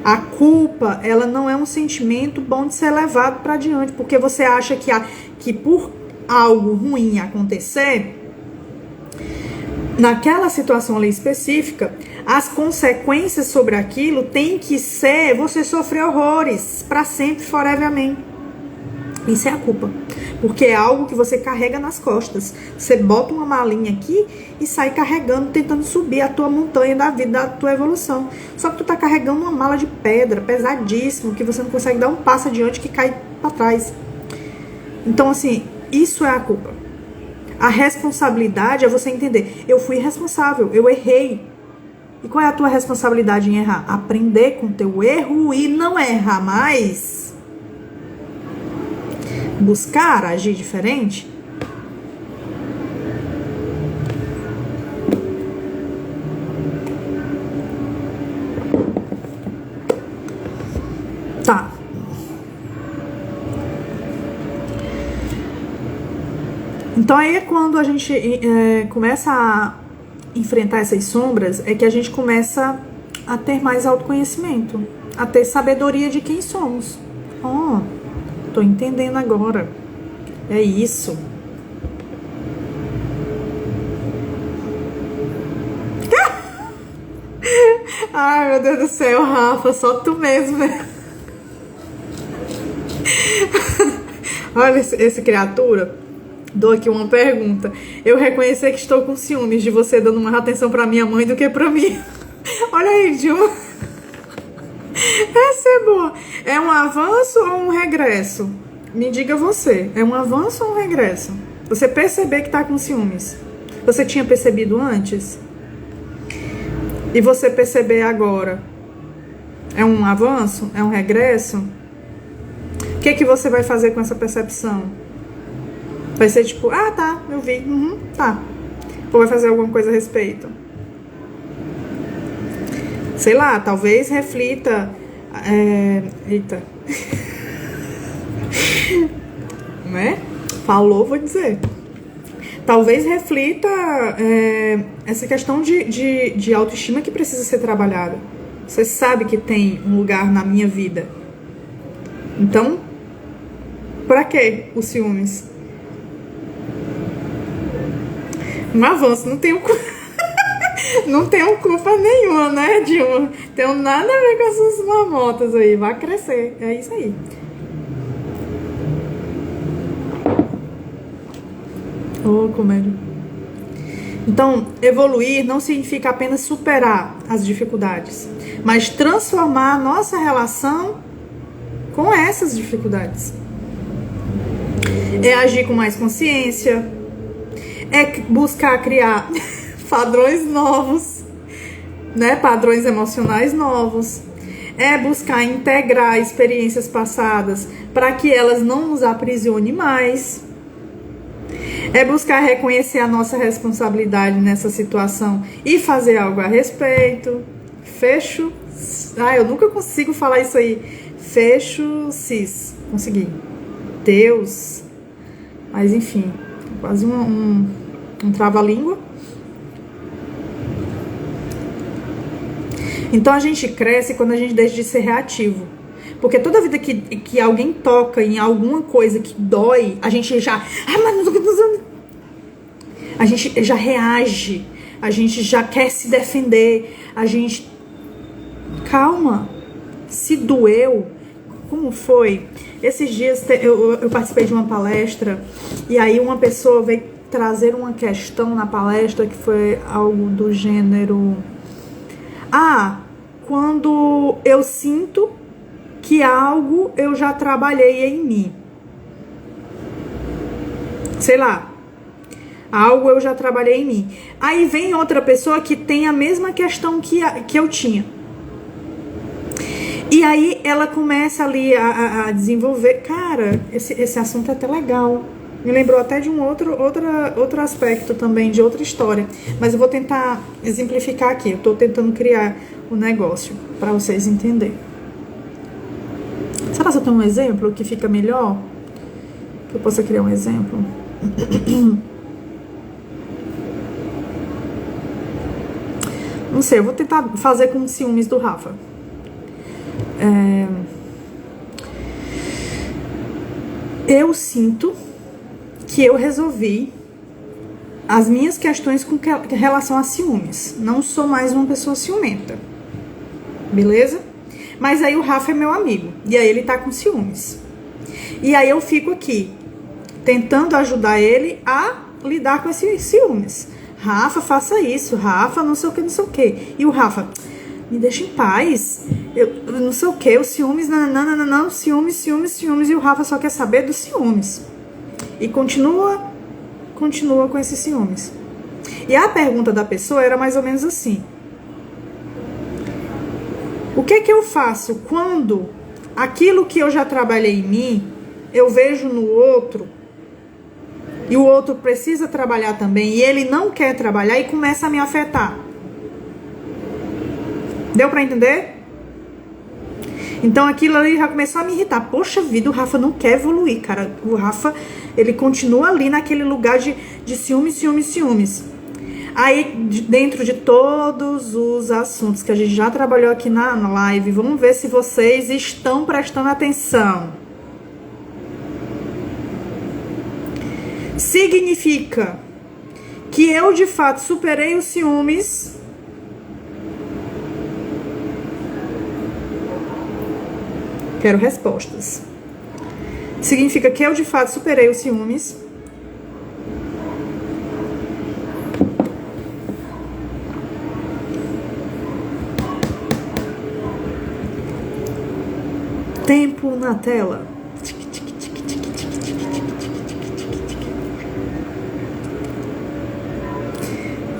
A culpa, ela não é um sentimento bom de ser levado para adiante, porque você acha que por algo ruim acontecer, naquela situação ali específica, as consequências sobre aquilo tem que ser você sofrer horrores para sempre, foreveramente. Isso é a culpa, porque é algo que você carrega nas costas. Você bota uma malinha aqui e sai carregando, tentando subir a tua montanha da vida, da tua evolução. Só que tu tá carregando uma mala de pedra, pesadíssimo, que você não consegue dar um passo adiante, que cai para trás. Então, assim, isso é a culpa. A responsabilidade é você entender, eu fui responsável, eu errei. E qual é a tua responsabilidade em errar? Aprender com o teu erro e não errar mais. Buscar agir diferente. Tá. Então aí é quando a gente começa a enfrentar essas sombras, é que a gente começa a ter mais autoconhecimento, a ter sabedoria de quem somos. Tô entendendo agora. É isso. Ai, meu Deus do céu, Rafa, só tu mesmo, né? Olha esse criatura. Dou aqui uma pergunta. Eu reconhecer que estou com ciúmes de você dando mais atenção pra minha mãe do que pra mim. Olha aí, Dilma. Essa é boa. É um avanço ou um regresso? Me diga você. É um avanço ou um regresso? Você perceber que tá com ciúmes. Você tinha percebido antes? E você perceber agora? É um avanço? É um regresso? O que você vai fazer com essa percepção? Vai ser tipo, tá, eu vi, tá. Ou vai fazer alguma coisa a respeito? Sei lá, talvez reflita. Eita. Né? Falou, vou dizer. Talvez reflita essa questão de autoestima que precisa ser trabalhada. Você sabe que tem um lugar na minha vida. Então, pra que os ciúmes? Um avanço, não tenho culpa nenhuma, né, Dilma? Tenho nada a ver com essas marmotas aí. Vai crescer, é isso aí. Comédia. Então, evoluir não significa apenas superar as dificuldades, mas transformar a nossa relação com essas dificuldades. É agir com mais consciência, é buscar criar padrões novos, né? Padrões emocionais novos, é buscar integrar experiências passadas para que elas não nos aprisionem mais, é buscar reconhecer a nossa responsabilidade nessa situação e fazer algo a respeito. Fecho. Eu nunca consigo falar isso aí. Fecho cis. Consegui. Deus. Mas enfim, quase um trava-língua. Então a gente cresce quando a gente deixa de ser reativo. Porque toda vida que alguém toca em alguma coisa que dói, a gente já... A gente já reage. A gente já quer se defender. A gente... Calma. Se doeu... Como foi? Esses dias eu participei de uma palestra e aí uma pessoa veio trazer uma questão na palestra que foi algo do gênero... quando eu sinto que algo eu já trabalhei em mim. Sei lá. Algo eu já trabalhei em mim. Aí vem outra pessoa que tem a mesma questão que eu tinha. E aí ela começa ali a desenvolver. Cara, esse assunto é até legal. Me lembrou até de um outro aspecto também, de outra história. Mas eu vou tentar exemplificar aqui. Eu tô tentando criar o negócio para vocês entenderem. Será que eu tenho um exemplo que fica melhor? Que eu possa criar um exemplo? Não sei, eu vou tentar fazer com ciúmes do Rafa. Eu sinto que eu resolvi as minhas questões com relação a ciúmes. Não sou mais uma pessoa ciumenta. Beleza? Mas aí o Rafa é meu amigo. E aí ele tá com ciúmes. E aí eu fico aqui, tentando ajudar ele a lidar com esses ciúmes. Rafa, faça isso. Rafa, não sei o que, não sei o que. E o Rafa, me deixa em paz. Eu não sei o que, os ciúmes, não, ciúmes. E o Rafa só quer saber dos ciúmes. E continua com esses ciúmes. E a pergunta da pessoa era mais ou menos assim: o que é que eu faço quando aquilo que eu já trabalhei em mim, eu vejo no outro, e o outro precisa trabalhar também, e ele não quer trabalhar e começa a me afetar? Deu pra entender? Então aquilo ali já começou a me irritar. Poxa vida, o Rafa não quer evoluir, cara. O Rafa, ele continua ali naquele lugar de ciúmes. Aí, dentro de todos os assuntos que a gente já trabalhou aqui na live, vamos ver se vocês estão prestando atenção. Significa que eu, de fato, superei os ciúmes. Quero respostas. Significa que eu, de fato, superei os ciúmes. Tempo na tela.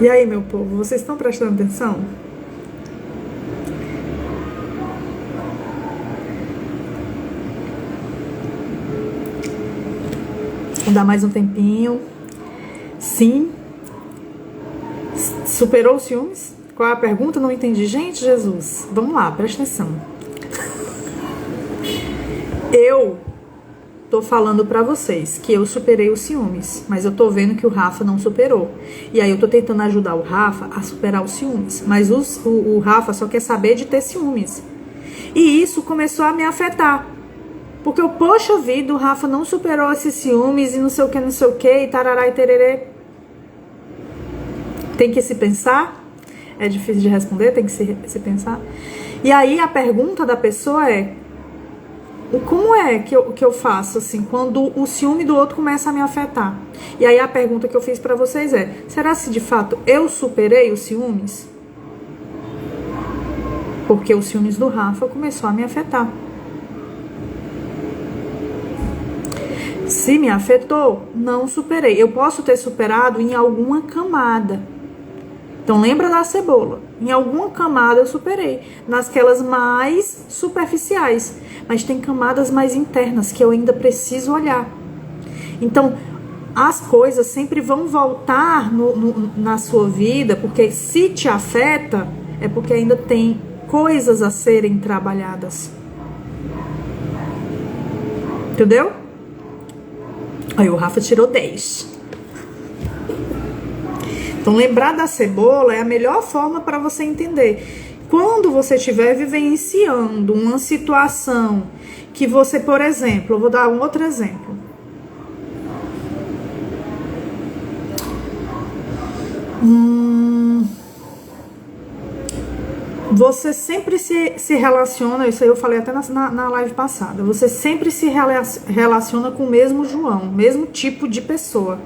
E aí, meu povo, vocês estão prestando atenção? Vou dar mais um tempinho. Sim. Superou os ciúmes? Qual é a pergunta? Não entendi. Gente, Jesus, vamos lá, presta atenção. Eu tô falando pra vocês que eu superei os ciúmes, mas eu tô vendo que o Rafa não superou. E aí eu tô tentando ajudar o Rafa a superar os ciúmes, mas o Rafa só quer saber de ter ciúmes. E isso começou a me afetar. Porque eu, poxa vida, o Rafa não superou esses ciúmes e não sei o que, e tarará e tererê. Tem que se pensar. É difícil de responder, tem que se pensar. E aí a pergunta da pessoa é: como é que eu faço assim quando o ciúme do outro começa a me afetar? E aí a pergunta que eu fiz pra vocês é: será se de fato eu superei os ciúmes? Porque os ciúmes do Rafa começou a me afetar. Se me afetou, não superei. Eu posso ter superado em alguma camada. Então lembra da cebola. Em alguma camada eu superei. Nasquelas mais superficiais. Mas tem camadas mais internas que eu ainda preciso olhar. Então as coisas sempre vão voltar na sua vida. Porque se te afeta, é porque ainda tem coisas a serem trabalhadas. Entendeu? Aí o Rafa tirou 10. Então lembrar da cebola é a melhor forma para você entender. Quando você estiver vivenciando uma situação que você, por exemplo, eu vou dar um outro exemplo. Você sempre se relaciona, isso aí eu falei até na live passada, você sempre se relaciona com o mesmo João, o mesmo tipo de pessoa.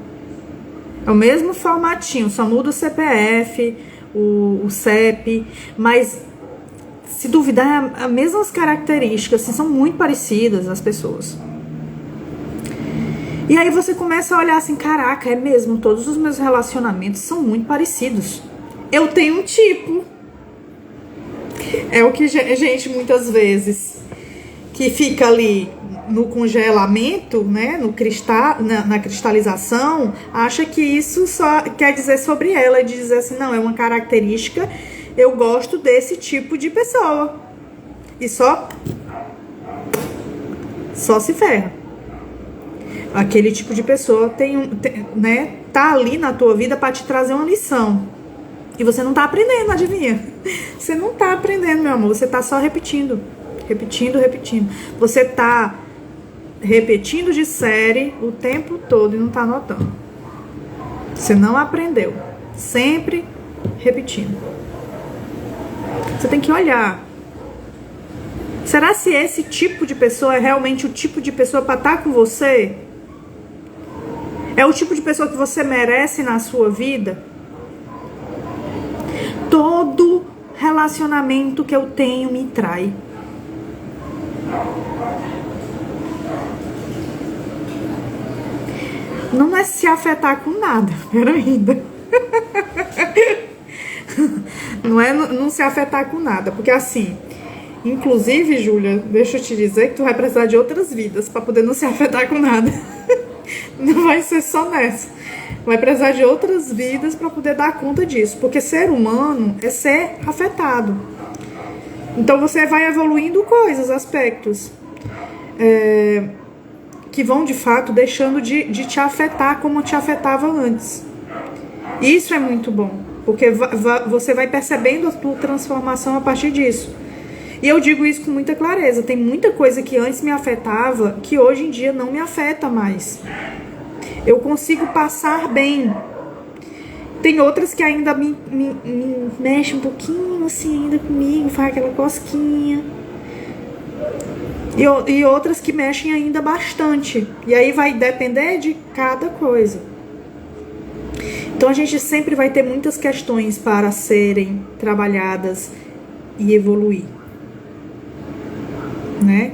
É o mesmo formatinho, só muda o CPF, o CEP, mas se duvidar, as mesmas características, assim, são muito parecidas as pessoas. E aí você começa a olhar assim, caraca, é mesmo, todos os meus relacionamentos são muito parecidos. Eu tenho um tipo. É o que, gente, muitas vezes, que fica ali no congelamento, né, na cristalização, acha que isso só quer dizer sobre ela, e dizer assim, não, é uma característica, eu gosto desse tipo de pessoa. E só se ferra. Aquele tipo de pessoa né, tá ali na tua vida para te trazer uma lição. E você não tá aprendendo, adivinha? Você não tá aprendendo, meu amor. Você tá só repetindo. Você tá repetindo de série o tempo todo e não tá notando. Você não aprendeu. Sempre repetindo. Você tem que olhar. Será se esse tipo de pessoa é realmente o tipo de pessoa para estar com você? É o tipo de pessoa que você merece na sua vida? Todo relacionamento que eu tenho me trai. Não é se afetar com nada, pera ainda. Não é não se afetar com nada, porque assim, inclusive, Júlia, deixa eu te dizer que tu vai precisar de outras vidas para poder não se afetar com nada. Não vai ser só nessa. Vai precisar de outras vidas para poder dar conta disso. Porque ser humano é ser afetado. Então você vai evoluindo coisas, aspectos que vão de fato deixando de te afetar como te afetava antes. Isso é muito bom, porque você vai percebendo a tua transformação a partir disso. E eu digo isso com muita clareza. Tem muita coisa que antes me afetava que hoje em dia não me afeta mais. Eu consigo passar bem. Tem outras que ainda me mexem um pouquinho assim ainda comigo, faz aquela cosquinha. E outras que mexem ainda bastante. E aí vai depender de cada coisa. Então a gente sempre vai ter muitas questões para serem trabalhadas e evoluir, né?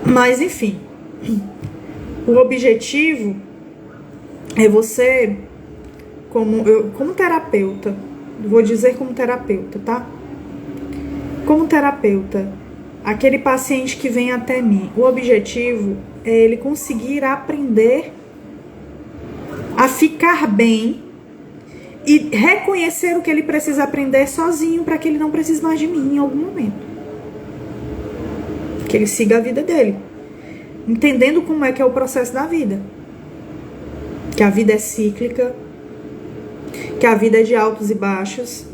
Mas enfim, o objetivo é você, como terapeuta, vou dizer como terapeuta, tá? Como terapeuta, aquele paciente que vem até mim, o objetivo é ele conseguir aprender a ficar bem e reconhecer o que ele precisa aprender sozinho para que ele não precise mais de mim em algum momento. Que ele siga a vida dele, entendendo como é que é o processo da vida. Que a vida é cíclica, que a vida é de altos e baixos,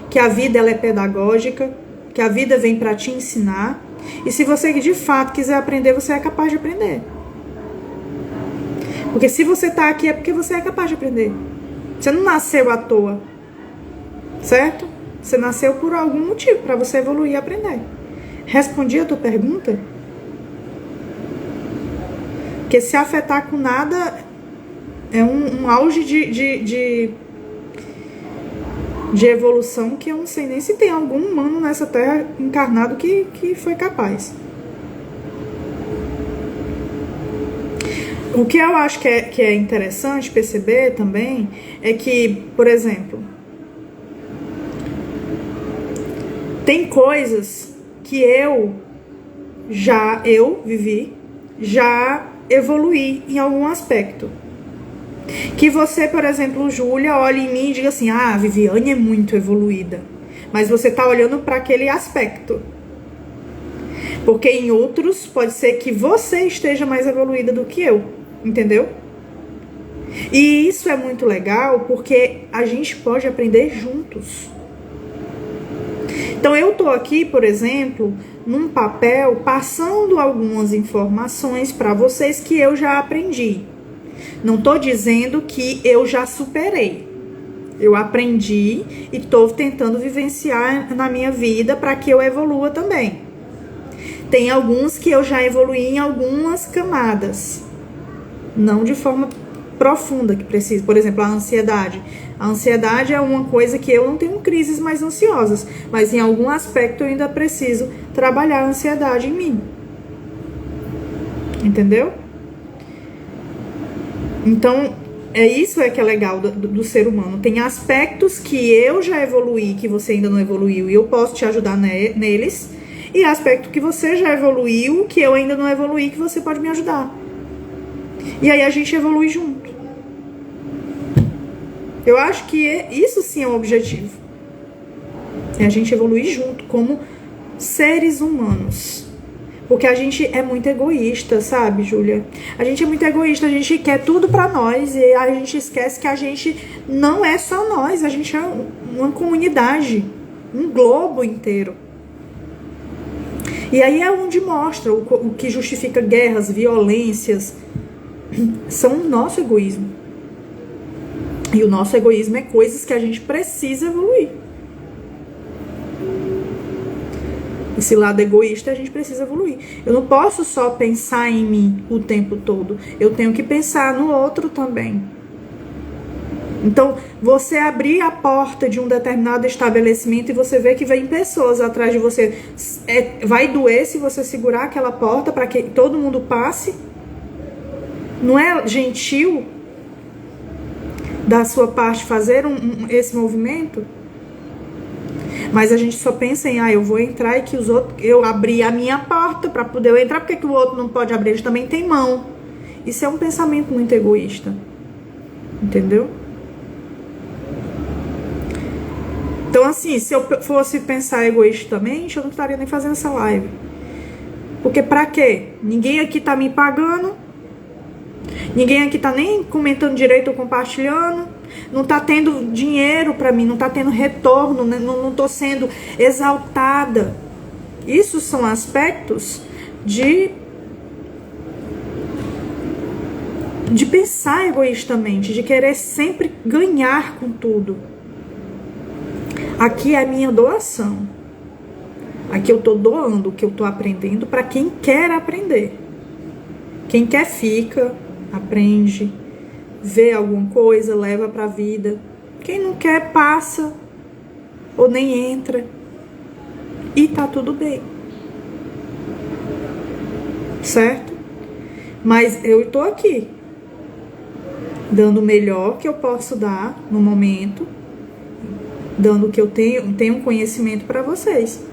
que a vida ela é pedagógica, que a vida vem para te ensinar. E se você de fato quiser aprender, você é capaz de aprender. Porque se você tá aqui é porque você é capaz de aprender. Você não nasceu à toa, certo? Você nasceu por algum motivo, para você evoluir e aprender. Respondi a tua pergunta? Porque se afetar com nada é um auge de evolução que eu não sei nem se tem algum humano nessa terra encarnado que foi capaz. O que eu acho que é interessante perceber também é que, por exemplo, tem coisas que eu vivi, já evoluí em algum aspecto. Que você, por exemplo, Júlia, olhe em mim e diga assim: ah, a Viviane é muito evoluída. Mas você tá olhando para aquele aspecto. Porque em outros pode ser que você esteja mais evoluída do que eu. Entendeu? E isso é muito legal porque a gente pode aprender juntos. Então eu tô aqui, por exemplo, num papel passando algumas informações para vocês que eu já aprendi. Não tô dizendo que eu já superei. Eu aprendi e tô tentando vivenciar na minha vida para que eu evolua também. Tem alguns que eu já evoluí em algumas camadas. Não de forma profunda que precisa. Por exemplo, a ansiedade. A ansiedade é uma coisa que eu não tenho crises mais ansiosas, mas em algum aspecto eu ainda preciso trabalhar a ansiedade em mim. Entendeu? Então, isso que é legal do ser humano. Tem aspectos que eu já evoluí, que você ainda não evoluiu, e eu posso te ajudar neles. E aspecto que você já evoluiu, que eu ainda não evoluí, que você pode me ajudar. E aí a gente evolui junto. Eu acho que isso sim é um objetivo. É a gente evoluir junto, como seres humanos. Porque a gente é muito egoísta, sabe, Júlia? A gente é muito egoísta, a gente quer tudo pra nós e a gente esquece que a gente não é só nós, a gente é uma comunidade, um globo inteiro. E aí é onde mostra o que justifica guerras, violências, são o nosso egoísmo. E o nosso egoísmo é coisas que a gente precisa evoluir. Esse lado egoísta a gente precisa evoluir. Eu não posso só pensar em mim o tempo todo. Eu tenho que pensar no outro também. Então, você abrir a porta de um determinado estabelecimento e você vê que vem pessoas atrás de você. Vai doer se você segurar aquela porta para que todo mundo passe? Não é gentil da sua parte fazer esse movimento? Mas a gente só pensa em, eu vou entrar e que os outros, eu abri a minha porta para poder eu entrar, porque que o outro não pode abrir? Eles também têm mão. Isso é um pensamento muito egoísta. Entendeu? Então, assim, se eu fosse pensar egoístamente, eu não estaria nem fazendo essa live. Porque pra quê? Ninguém aqui tá me pagando. Ninguém aqui tá nem comentando direito ou compartilhando. Não tá tendo dinheiro pra mim, não tá tendo retorno, né? Não tô sendo exaltada. Isso são aspectos de pensar egoístamente, de querer sempre ganhar com tudo. Aqui é a minha doação. Aqui eu tô doando o que eu tô aprendendo para quem quer aprender. Quem quer fica, aprende, vê alguma coisa, leva pra vida. Quem não quer passa ou nem entra. E tá tudo bem. Certo? Mas eu tô aqui, dando o melhor que eu posso dar no momento, dando o que eu tenho conhecimento para vocês.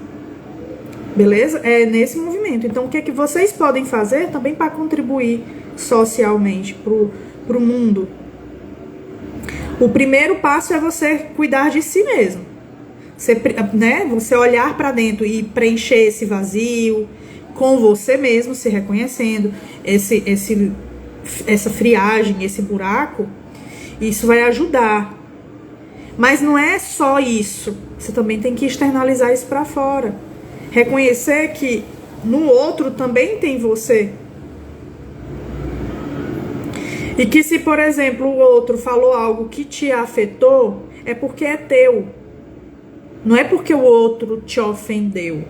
Beleza? É nesse movimento. Então, o que é que vocês podem fazer também para contribuir socialmente pro mundo? O primeiro passo é você cuidar de si mesmo. Você olhar para dentro e preencher esse vazio com você mesmo, se reconhecendo, essa friagem, esse buraco. Isso vai ajudar. Mas não é só isso. Você também tem que externalizar isso para fora. Reconhecer que no outro também tem você. E que se, por exemplo, o outro falou algo que te afetou, é porque é teu. Não é porque o outro te ofendeu.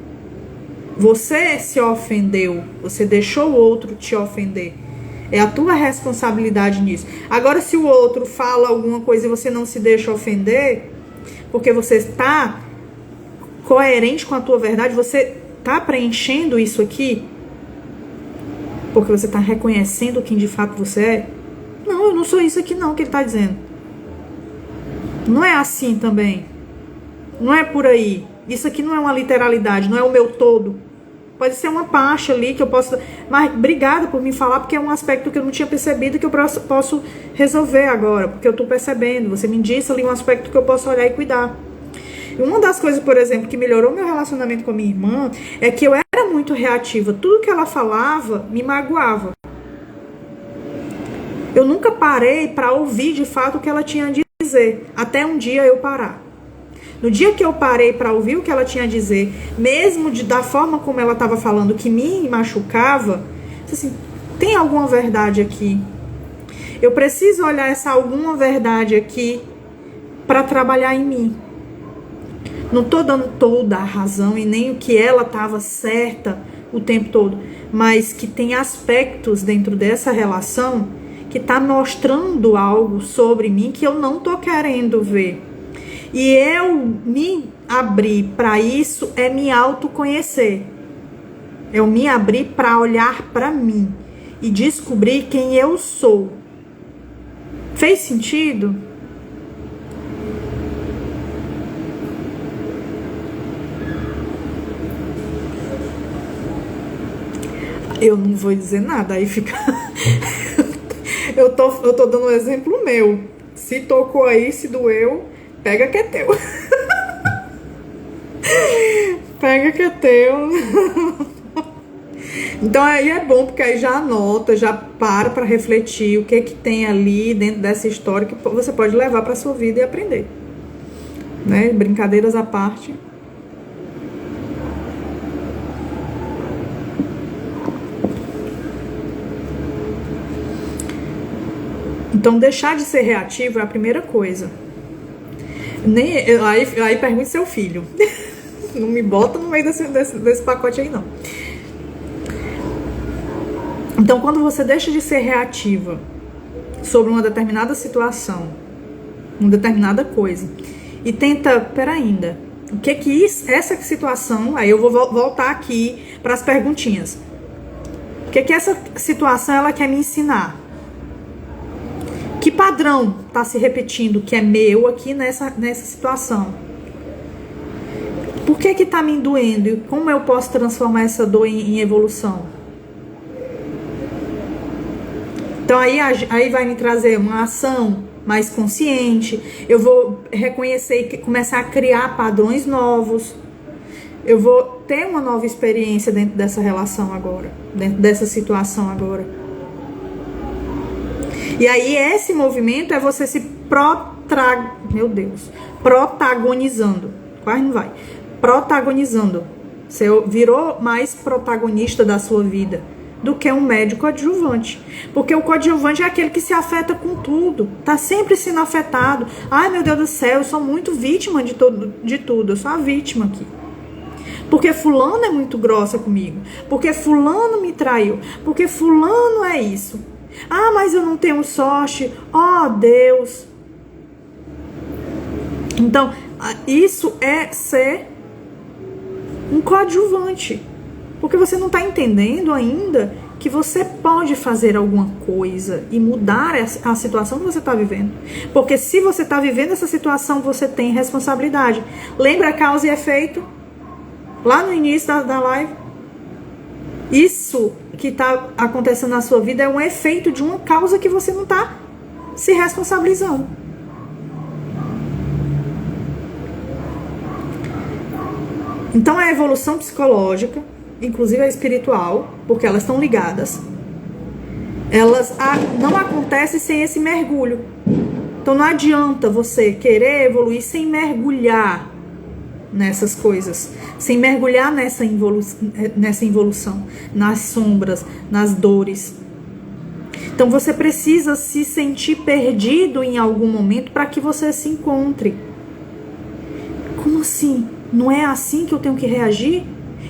Você se ofendeu. Você deixou o outro te ofender. É a tua responsabilidade nisso. Agora, se o outro fala alguma coisa e você não se deixa ofender, porque você está coerente com a tua verdade, você tá preenchendo isso aqui porque você tá reconhecendo quem de fato você é. Não, eu não sou isso aqui não que ele tá dizendo. Não é assim também. Não é por aí. Isso aqui não é uma literalidade, não é o meu todo. Pode ser uma parte ali que eu posso... Mas obrigada por me falar, porque é um aspecto que eu não tinha percebido que eu posso resolver agora, porque eu tô percebendo. Você me disse ali um aspecto que eu posso olhar e cuidar. E uma das coisas, por exemplo, que melhorou meu relacionamento com a minha irmã é que eu era muito reativa. Tudo que ela falava me magoava. Eu nunca parei para ouvir de fato o que ela tinha a dizer, até um dia eu parar. No dia que eu parei para ouvir o que ela tinha a dizer, mesmo da forma como ela estava falando, que me machucava, assim, tem alguma verdade aqui? Eu preciso olhar essa alguma verdade aqui para trabalhar em mim. Não tô dando toda a razão e nem o que ela estava certa o tempo todo, mas que tem aspectos dentro dessa relação que tá mostrando algo sobre mim que eu não tô querendo ver. E eu me abrir para isso é me autoconhecer. Eu me abrir para olhar para mim e descobrir quem eu sou. Fez sentido? Eu não vou dizer nada, aí fica... eu tô dando um exemplo meu. Se tocou aí, se doeu, pega que é teu. Pega que é teu. Então aí é bom, porque aí já anota, já para refletir o que tem ali dentro dessa história que você pode levar para sua vida e aprender. Né? Brincadeiras à parte. Então, deixar de ser reativo é a primeira coisa. Aí pergunte seu filho. Não me bota no meio desse pacote aí, não. Então, quando você deixa de ser reativa sobre uma determinada situação, uma determinada coisa, e tenta, peraí, o que essa situação... Aí eu vou voltar aqui para as perguntinhas. O que essa situação ela quer me ensinar? Que padrão está se repetindo que é meu aqui nessa situação? Por que está me doendo? E como eu posso transformar essa dor em evolução? Então aí vai me trazer uma ação mais consciente, eu vou reconhecer e começar a criar padrões novos, eu vou ter uma nova experiência dentro dessa relação agora, dentro dessa situação agora. E aí esse movimento é você se protagonizando, quase não vai, protagonizando. Você virou mais protagonista da sua vida do que um médio coadjuvante. Porque o coadjuvante é aquele que se afeta com tudo. Tá sempre sendo afetado. Ai, meu Deus do céu, eu sou muito vítima de tudo. Eu sou a vítima aqui. Porque fulano é muito grossa comigo. Porque fulano me traiu. Porque fulano é isso. Ah, mas eu não tenho sorte. Oh, Deus. Então, isso é ser um coadjuvante. Porque você não está entendendo ainda que você pode fazer alguma coisa e mudar a situação que você está vivendo. Porque se você está vivendo essa situação, você tem responsabilidade. Lembra causa e efeito? Lá no início da live. Isso que está acontecendo na sua vida é um efeito de uma causa que você não está se responsabilizando. Então a evolução psicológica, inclusive a espiritual, porque elas estão ligadas, elas não acontecem sem esse mergulho. Então não adianta você querer evoluir sem mergulhar nessas coisas, sem mergulhar nessa involução, nas sombras, nas dores. Então você precisa se sentir perdido em algum momento para que você se encontre. Como assim? Não é assim que eu tenho que reagir?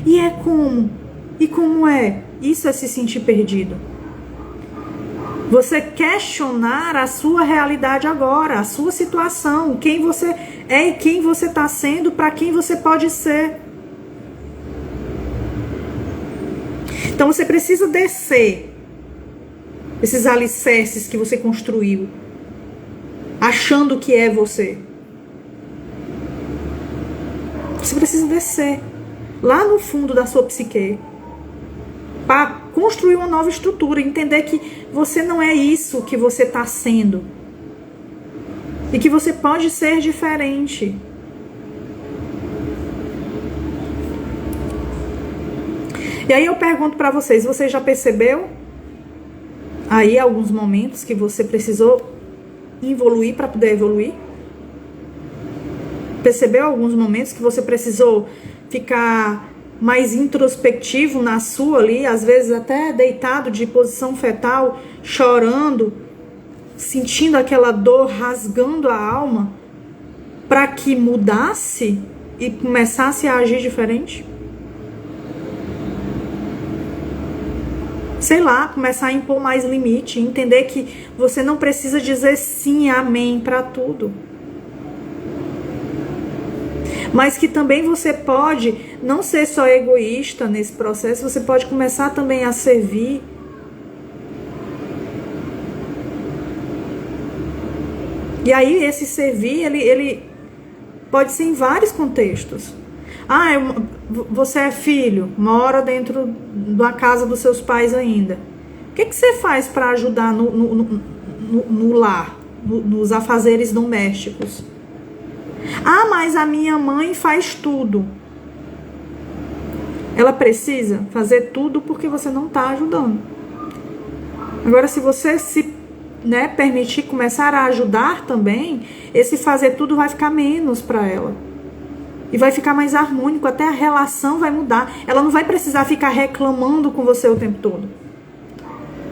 E é como? E como é? Isso é se sentir perdido. Você questionar a sua realidade agora, a sua situação, quem você é e quem você está sendo, para quem você pode ser. Então você precisa descer esses alicerces que você construiu, achando que é você. Você precisa descer lá no fundo da sua psique para construir uma nova estrutura, entender que você não é isso que você está sendo e que você pode ser diferente. E aí eu pergunto para vocês, você já percebeu aí alguns momentos que você precisou evoluir para poder evoluir? Percebeu alguns momentos que você precisou ficar mais introspectivo na sua ali, às vezes até deitado de posição fetal, chorando, sentindo aquela dor rasgando a alma, para que mudasse e começasse a agir diferente? Sei lá, começar a impor mais limite, entender que você não precisa dizer sim, amém para tudo. Mas que também você pode não ser só egoísta nesse processo, você pode começar também a servir. E aí esse servir, ele pode ser em vários contextos. Você é filho, mora dentro da casa dos seus pais ainda. O que você faz para ajudar no lar, nos afazeres domésticos? Ah, mas a minha mãe faz tudo. Ela precisa fazer tudo porque você não está ajudando. Agora, se você se permitir começar a ajudar também, esse fazer tudo vai ficar menos para ela. E vai ficar mais harmônico, até a relação vai mudar. Ela não vai precisar ficar reclamando com você o tempo todo.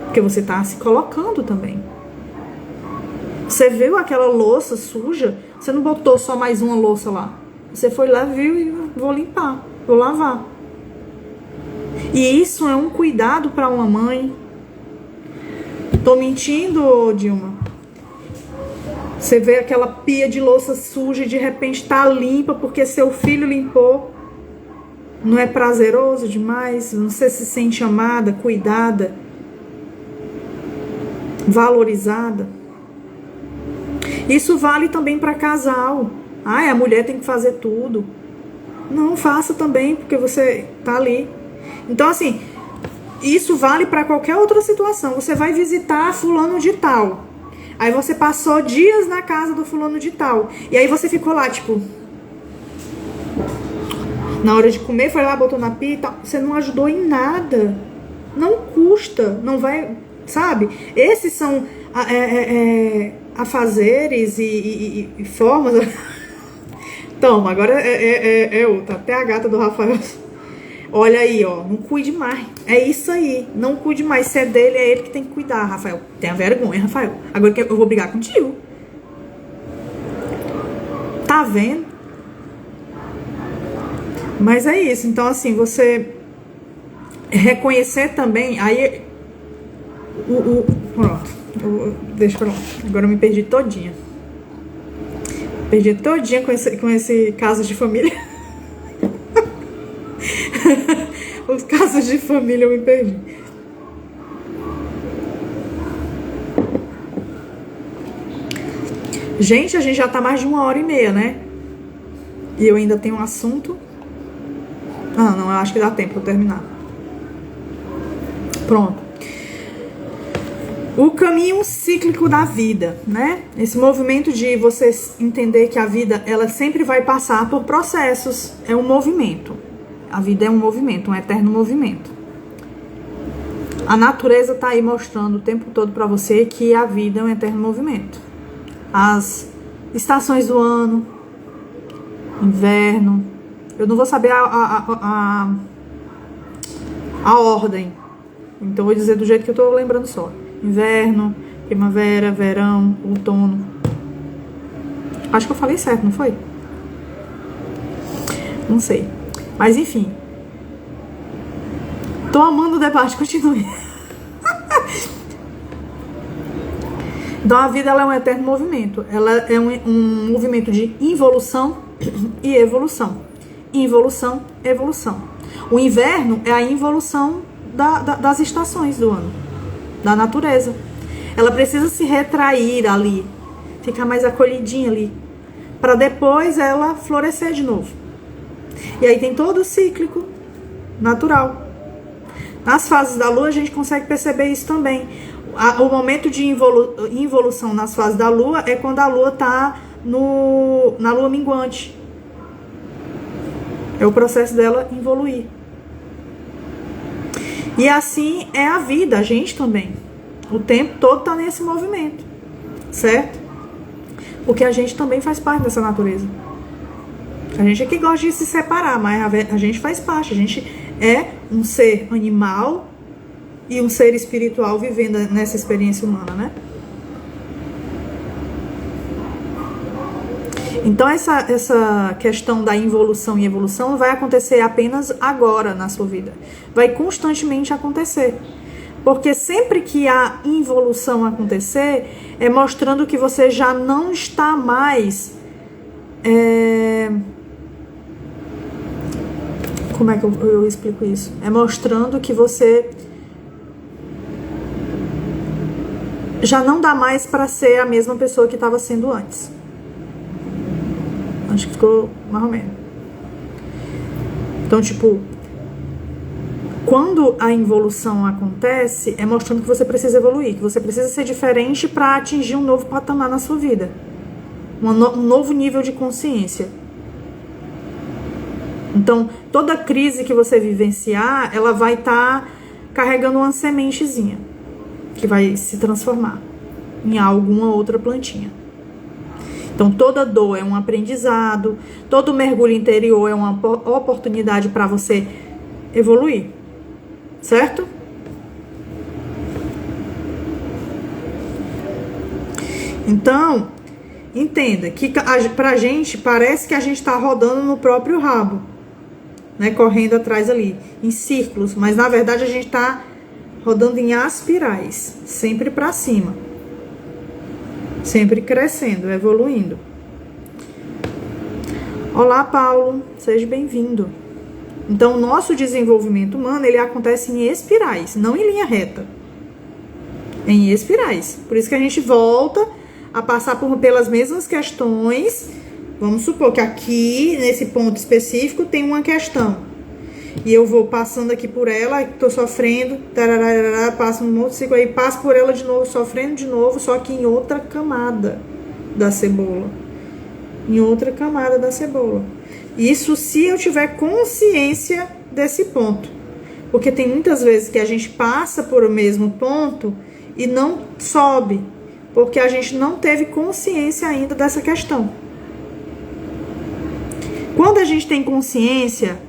Porque você está se colocando também. Você viu aquela louça suja? Você não botou só mais uma louça lá. Você foi lá, viu e vou limpar, vou lavar. E isso é um cuidado para uma mãe. Tô mentindo, Dilma? Você vê aquela pia de louça suja e de repente tá limpa porque seu filho limpou. Não é prazeroso demais? Você se sente amada, cuidada, valorizada? Isso vale também para casal. A mulher tem que fazer tudo. Não, faça também, porque você tá ali. Então, assim, isso vale para qualquer outra situação. Você vai visitar fulano de tal. Aí você passou dias na casa do fulano de tal. E aí você ficou lá, tipo... Na hora de comer, foi lá, botou na pia e tal. Você não ajudou em nada. Não custa, não vai... Sabe? Esses são afazeres e formas... Toma, agora é outra. Até a gata do Rafael... Olha aí, ó, não cuide mais. É isso aí, não cuide mais. Se é dele, é ele que tem que cuidar, Rafael. Tenha vergonha, Rafael. Agora que eu vou brigar contigo. Tá vendo? Mas é isso. Então, assim, você reconhecer também. Aí, pronto. Deixa pra lá. Agora eu me perdi todinha. Perdi todinha com esse caso de família. Os casos de família eu me perdi. Gente, a gente já tá mais de 1h30, né? E eu ainda tenho um assunto. Não, eu acho que dá tempo pra eu terminar. Pronto. O caminho cíclico da vida, né? Esse movimento de você entender que a vida, ela sempre vai passar por processos. É um movimento. A vida é um movimento, um eterno movimento. A natureza tá aí mostrando o tempo todo pra você que a vida é um eterno movimento. As estações do ano, inverno, eu não vou saber a ordem, então vou dizer do jeito que eu tô lembrando só. Inverno, primavera, verão, outono. Acho que eu falei certo, não foi? Não sei. Mas enfim. Tô amando o debate, continue. Então a vida, ela é um eterno movimento. Ela é um movimento de involução e evolução. Involução, evolução. O inverno é a involução das estações do ano, da natureza. Ela precisa se retrair ali, ficar mais acolhidinha ali, para depois ela florescer de novo. E aí tem todo o cíclico natural. Nas fases da lua a gente consegue perceber isso também. O momento de involução nas fases da lua é quando a lua está na lua minguante. É o processo dela evoluir. E assim é a vida, a gente também. O tempo todo está nesse movimento, certo? Porque a gente também faz parte dessa natureza. A gente é que gosta de se separar, mas a gente faz parte. A gente é um ser animal e um ser espiritual vivendo nessa experiência humana, né? Então essa questão da involução e evolução vai acontecer apenas agora na sua vida. Vai constantemente acontecer. Porque sempre que a involução acontecer, é mostrando que você já não está mais... Como é que eu explico isso? É mostrando que você já não dá mais para ser a mesma pessoa que estava sendo antes. Acho que ficou mais ou menos. Então, tipo, quando a involução acontece, é mostrando que você precisa evoluir, que você precisa ser diferente para atingir um novo patamar na sua vida. Um novo nível de consciência. Então, toda crise que você vivenciar, ela vai estar carregando uma sementezinha, que vai se transformar em alguma outra plantinha. Então, toda dor é um aprendizado, todo mergulho interior é uma oportunidade para você evoluir, certo? Então, entenda que pra gente parece que a gente tá rodando no próprio rabo, né? Correndo atrás ali, em círculos, mas na verdade a gente tá rodando em aspirais, sempre pra cima. Sempre crescendo, evoluindo. Olá, Paulo, seja bem-vindo. Então, o nosso desenvolvimento humano, ele acontece em espirais, não em linha reta. Em espirais. Por isso que a gente volta a passar pelas mesmas questões. Vamos supor que aqui, nesse ponto específico, tem uma questão. E eu vou passando aqui por ela, tô sofrendo, tararara, passo um outro ciclo aí, passo por ela de novo, sofrendo de novo, só que em outra camada da cebola. Em outra camada da cebola. Isso se eu tiver consciência desse ponto. Porque tem muitas vezes que a gente passa por o mesmo ponto e não sobe. Porque a gente não teve consciência ainda dessa questão. Quando a gente tem consciência,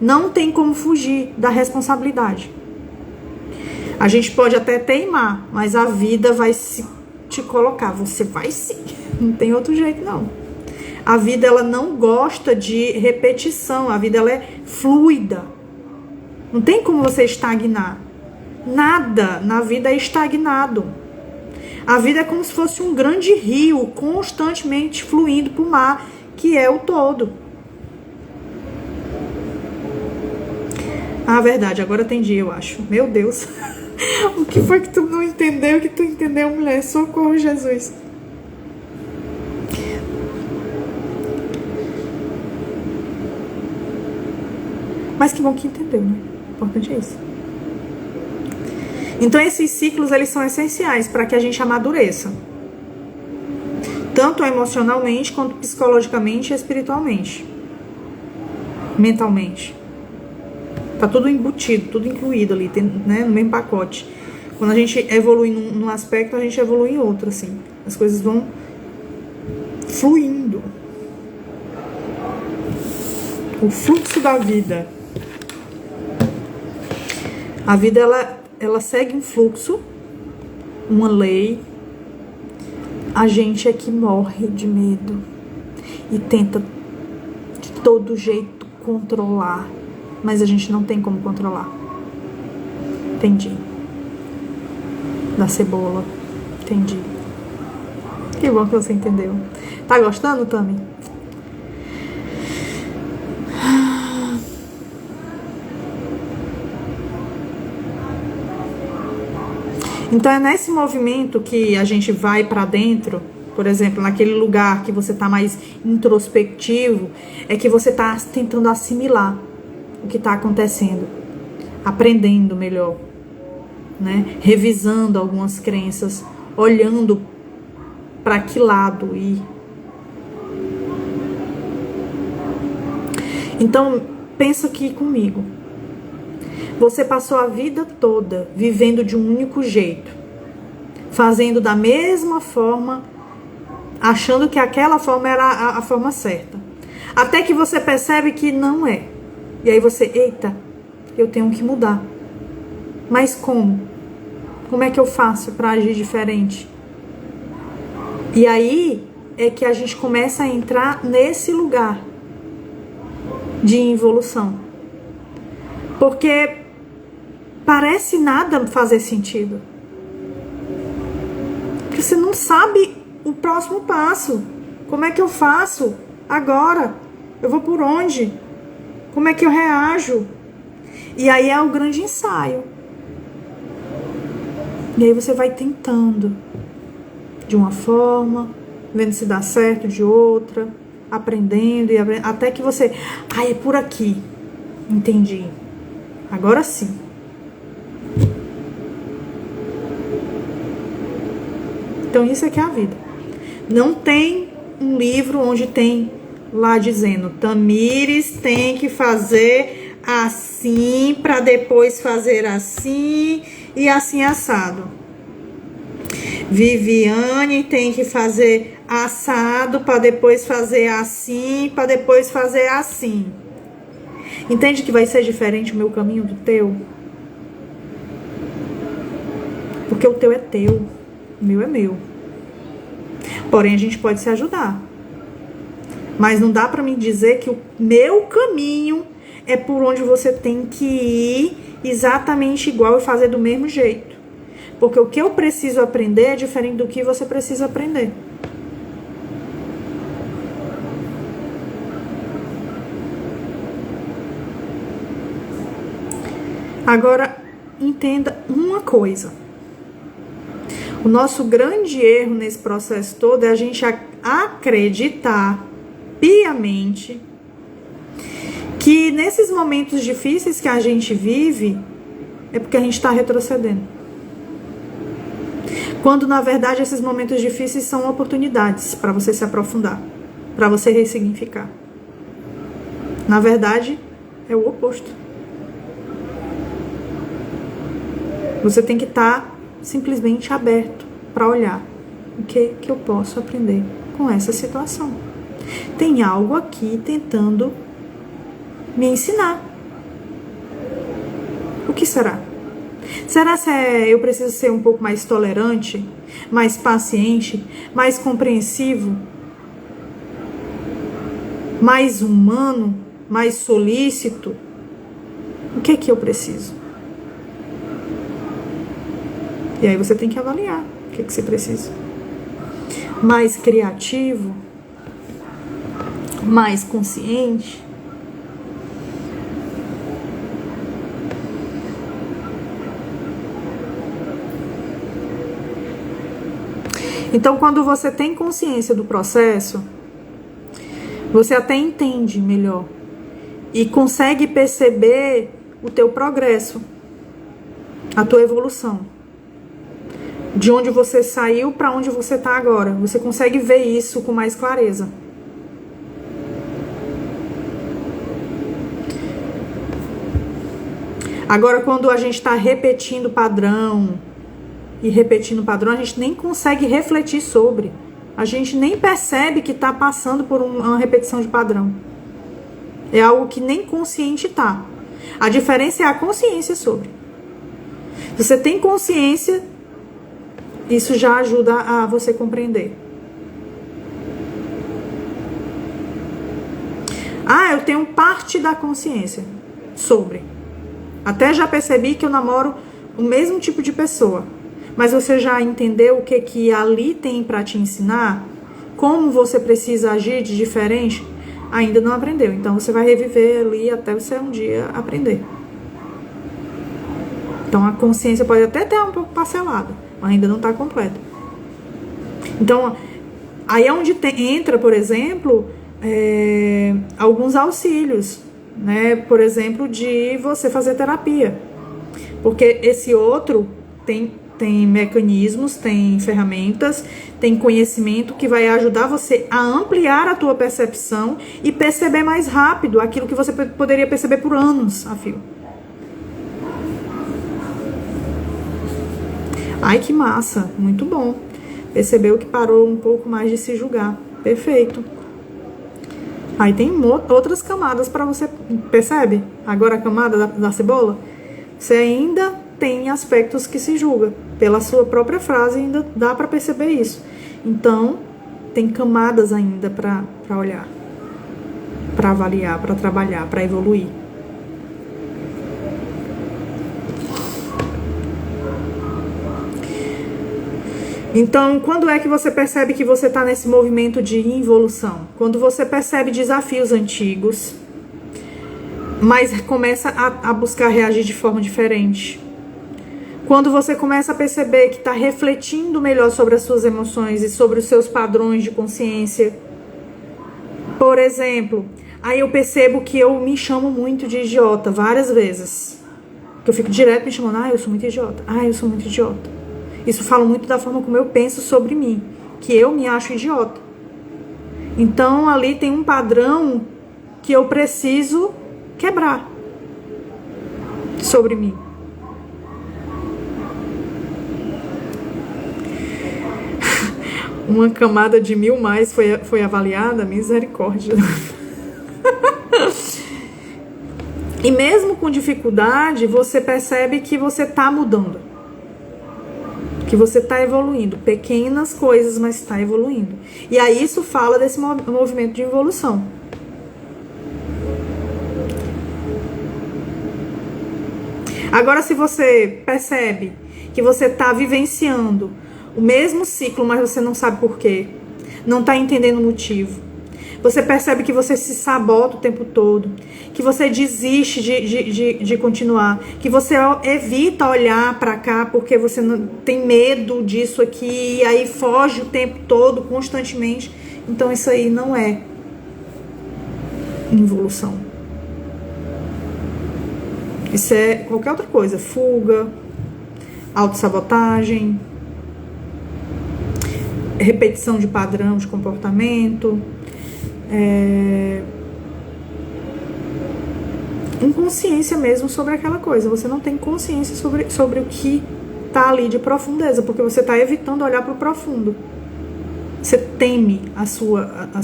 não tem como fugir da responsabilidade. A gente pode até teimar, mas a vida vai te colocar. Você vai sim. Não tem outro jeito, não. A vida, ela não gosta de repetição. A vida, ela é fluida. Não tem como você estagnar. Nada na vida é estagnado. A vida é como se fosse um grande rio constantemente fluindo para o mar, que é o todo. Ah, verdade, agora entendi, eu acho. Meu Deus. O que foi que tu não entendeu? O que tu entendeu, mulher? Socorro, Jesus. Mas que bom que entendeu, né? O importante é isso. Então, esses ciclos, eles são essenciais para que a gente amadureça. Tanto emocionalmente, quanto psicologicamente e espiritualmente. Mentalmente. Tá tudo embutido, tudo incluído ali, né, no mesmo pacote. Quando a gente evolui num aspecto, a gente evolui em outro, assim. As coisas vão fluindo. O fluxo da vida. A vida, ela segue um fluxo, uma lei. A gente é que morre de medo e tenta de todo jeito controlar. Mas a gente não tem como controlar. Entendi. Da cebola. Entendi. Que bom que você entendeu. Tá gostando, Tami? Então é nesse movimento que a gente vai pra dentro. Por exemplo, naquele lugar que você tá mais introspectivo, é que você tá tentando assimilar o que está acontecendo, aprendendo melhor, né? Revisando algumas crenças, olhando para que lado ir. Então, pensa aqui comigo. Você passou a vida toda vivendo de um único jeito, fazendo da mesma forma, achando que aquela forma era a forma certa, até que você percebe que não é. E aí você, eita, eu tenho que mudar. Mas como? Como é que eu faço para agir diferente? E aí é que a gente começa a entrar nesse lugar de evolução. Porque parece nada fazer sentido. Porque você não sabe o próximo passo. Como é que eu faço agora? Eu vou por onde? Como é que eu reajo? E aí é o grande ensaio. E aí você vai tentando de uma forma, vendo se dá certo de outra, aprendendo, até que você... Ah, é por aqui. Entendi. Agora sim. Então isso é que é a vida. Não tem um livro onde tem lá dizendo, Tamires tem que fazer assim para depois fazer assim e assim assado. Viviane tem que fazer assado para depois fazer assim, para depois fazer assim. Entende que vai ser diferente o meu caminho do teu? Porque o teu é teu, o meu é meu. Porém, a gente pode se ajudar. Mas não dá pra mim dizer que o meu caminho é por onde você tem que ir exatamente igual e fazer do mesmo jeito. Porque o que eu preciso aprender é diferente do que você precisa aprender. Agora, entenda uma coisa. O nosso grande erro nesse processo todo é a gente acreditar piamente que nesses momentos difíceis que a gente vive, é porque a gente está retrocedendo. Quando, na verdade, esses momentos difíceis são oportunidades para você se aprofundar, para você ressignificar. Na verdade, é o oposto. Você tem que estar simplesmente aberto para olhar o que eu posso aprender com essa situação. Tem algo aqui tentando me ensinar. O que será? Será que eu preciso ser um pouco mais tolerante, mais paciente, mais compreensivo, mais humano, mais solícito? O que eu preciso? E aí você tem que avaliar o que você precisa. Mais criativo, mais consciente. Então, quando você tem consciência do processo, você até entende melhor e consegue perceber o teu progresso, a tua evolução. De onde você saiu para onde você está agora. Você consegue ver isso com mais clareza. Agora, quando a gente está repetindo padrão, a gente nem consegue refletir sobre. A gente nem percebe que está passando por uma repetição de padrão. É algo que nem consciente está. A diferença é a consciência sobre. Se você tem consciência, isso já ajuda a você compreender. Eu tenho parte da consciência sobre. Até já percebi que eu namoro o mesmo tipo de pessoa. Mas você já entendeu o que ali tem para te ensinar? Como você precisa agir de diferente? Ainda não aprendeu. Então você vai reviver ali até você um dia aprender. Então a consciência pode até ter um pouco parcelada, mas ainda não está completa. Então aí é onde entra, por exemplo, alguns auxílios, né? Por exemplo, de você fazer terapia. Porque esse outro tem mecanismos, tem ferramentas, tem conhecimento que vai ajudar você a ampliar a tua percepção e perceber mais rápido aquilo que você poderia perceber por anos a fio. Ai, que massa, muito bom. Percebeu que parou um pouco mais de se julgar. Perfeito. Aí tem outras camadas para você, percebe? Agora a camada da cebola, você ainda tem aspectos que se julga. Pela sua própria frase ainda dá para perceber isso. Então, tem camadas ainda para olhar, para avaliar, para trabalhar, para evoluir. Então, quando é que você percebe que você está nesse movimento de involução? Quando você percebe desafios antigos, mas começa a buscar reagir de forma diferente. Quando você começa a perceber que está refletindo melhor sobre as suas emoções e sobre os seus padrões de consciência. Por exemplo, aí eu percebo que eu me chamo muito de idiota várias vezes. Que eu fico direto me chamando, eu sou muito idiota. Eu sou muito idiota. Isso fala muito da forma como eu penso sobre mim, que eu me acho idiota. Então ali tem um padrão que eu preciso quebrar sobre mim. Uma camada de 1000 mais foi avaliada, misericórdia. E mesmo com dificuldade, você percebe que você está mudando. Que você está evoluindo. Pequenas coisas, mas está evoluindo. E aí isso fala desse movimento de evolução. Agora, se você percebe que você está vivenciando o mesmo ciclo, mas você não sabe por quê, não está entendendo o motivo, você percebe que você se sabota o tempo todo, que você desiste de continuar, que você evita olhar para cá porque você não tem medo disso aqui, e aí foge o tempo todo, constantemente. Então isso aí não é involução. Isso é qualquer outra coisa, fuga, autossabotagem, repetição de padrão de comportamento, inconsciência mesmo sobre aquela coisa. Você não tem consciência sobre o que tá ali de profundeza, porque você tá evitando olhar para o profundo. Você teme as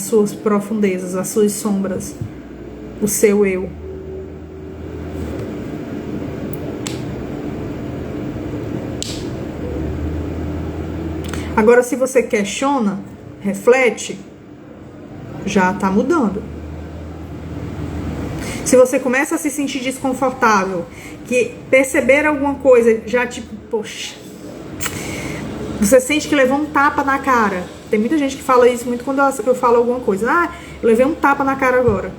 suas profundezas, as suas sombras, o seu eu. Agora, se você questiona, reflete, já tá mudando. Se você começa a se sentir desconfortável, que perceber alguma coisa, já tipo, poxa, você sente que levou um tapa na cara. Tem muita gente que fala isso muito quando eu falo alguma coisa. Ah, eu levei um tapa na cara agora.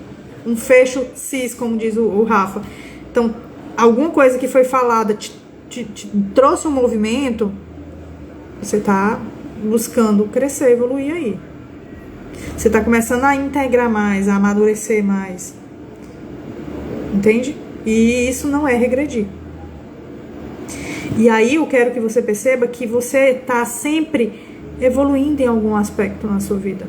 Um fecho cis, como diz o Rafa. Então, alguma coisa que foi falada te trouxe um movimento, você tá buscando crescer, evoluir aí. Você tá começando a integrar mais, a amadurecer mais. Entende? E isso não é regredir. E aí eu quero que você perceba que você tá sempre evoluindo em algum aspecto na sua vida.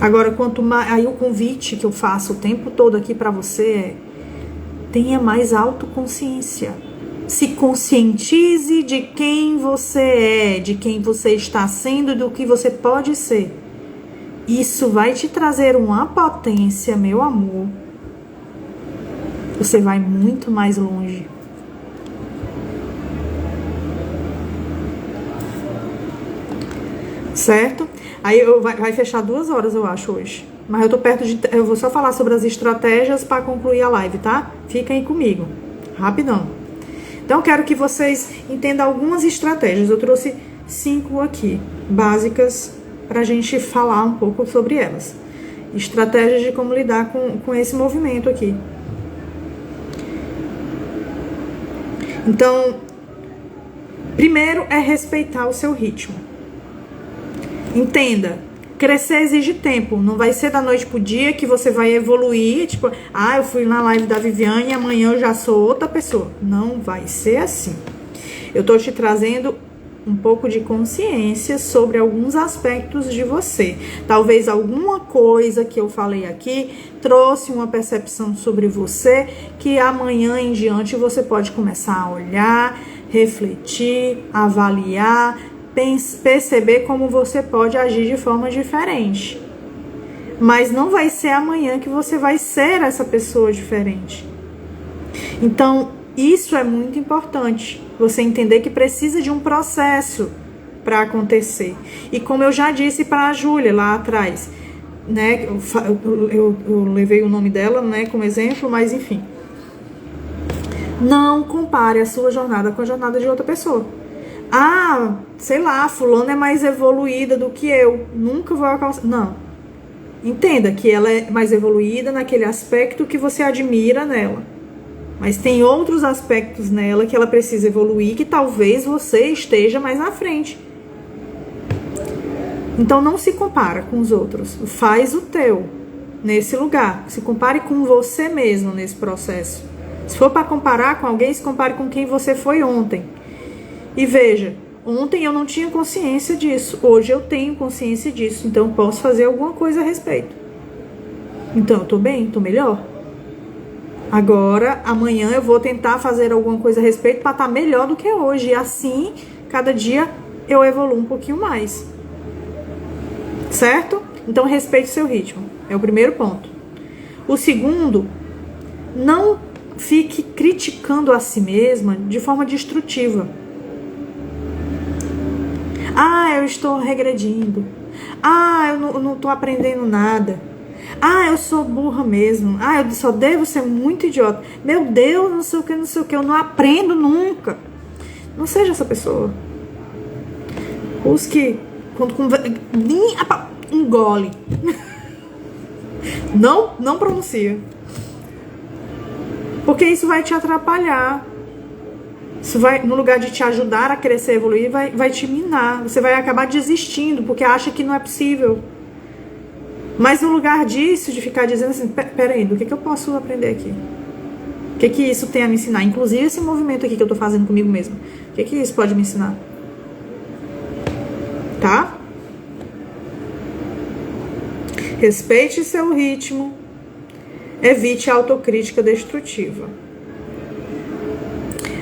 Agora, quanto mais, aí o convite que eu faço o tempo todo aqui pra você é: tenha mais autoconsciência. Se conscientize de quem você é, de quem você está sendo e do que você pode ser. Isso vai te trazer uma potência, meu amor. Você vai muito mais longe. Certo? Aí vai fechar 2 horas, eu acho, hoje. Mas eu tô perto de... Eu vou só falar sobre as estratégias para concluir a live, tá? Fiquem comigo. Rapidão. Então, eu quero que vocês entendam algumas estratégias. Eu trouxe 5 aqui, básicas, pra gente falar um pouco sobre elas. Estratégias de como lidar com esse movimento aqui. Então, primeiro é respeitar o seu ritmo. Entenda, crescer exige tempo. Não vai ser da noite pro dia que você vai evoluir. Tipo, eu fui na live da Viviane e amanhã eu já sou outra pessoa. Não vai ser assim. Eu tô te trazendo um pouco de consciência sobre alguns aspectos de você. Talvez alguma coisa que eu falei aqui trouxe uma percepção sobre você que amanhã em diante você pode começar a olhar, refletir, avaliar, perceber como você pode agir de forma diferente. Mas não vai ser amanhã que você vai ser essa pessoa diferente. Então, isso é muito importante. Você entender que precisa de um processo para acontecer. E como eu já disse para a Júlia lá atrás, né? Eu levei o nome dela, né, como exemplo, mas enfim. Não compare a sua jornada com a jornada de outra pessoa. Sei lá, fulano é mais evoluída do que eu. Nunca vou alcançar. Não. Entenda que ela é mais evoluída naquele aspecto que você admira nela. Mas tem outros aspectos nela que ela precisa evoluir, que talvez você esteja mais na frente. Então não se compara com os outros. Faz o teu nesse lugar. Se compare com você mesmo nesse processo. Se for para comparar com alguém, se compare com quem você foi ontem. E veja, ontem eu não tinha consciência disso. Hoje eu tenho consciência disso. Então eu posso fazer alguma coisa a respeito. Então eu tô bem? Tô melhor? Agora, amanhã eu vou tentar fazer alguma coisa a respeito para estar melhor do que hoje. E assim, cada dia eu evoluo um pouquinho mais. Certo? Então, respeite o seu ritmo. É o primeiro ponto. O segundo, não fique criticando a si mesma de forma destrutiva. Eu estou regredindo. Eu não estou aprendendo nada. Eu sou burra mesmo. Eu só devo ser muito idiota. Meu Deus, não sei o que. Eu não aprendo nunca. Não seja essa pessoa. Os que... engole. Não pronuncia. Porque isso vai te atrapalhar. Isso vai, no lugar de te ajudar a crescer e evoluir, vai te minar. Você vai acabar desistindo, porque acha que não é possível. Mas no lugar disso, de ficar dizendo assim, peraí, do que eu posso aprender aqui? O que isso tem a me ensinar? Inclusive esse movimento aqui que eu tô fazendo comigo mesmo. O que isso pode me ensinar? Tá? Respeite seu ritmo. Evite a autocrítica destrutiva.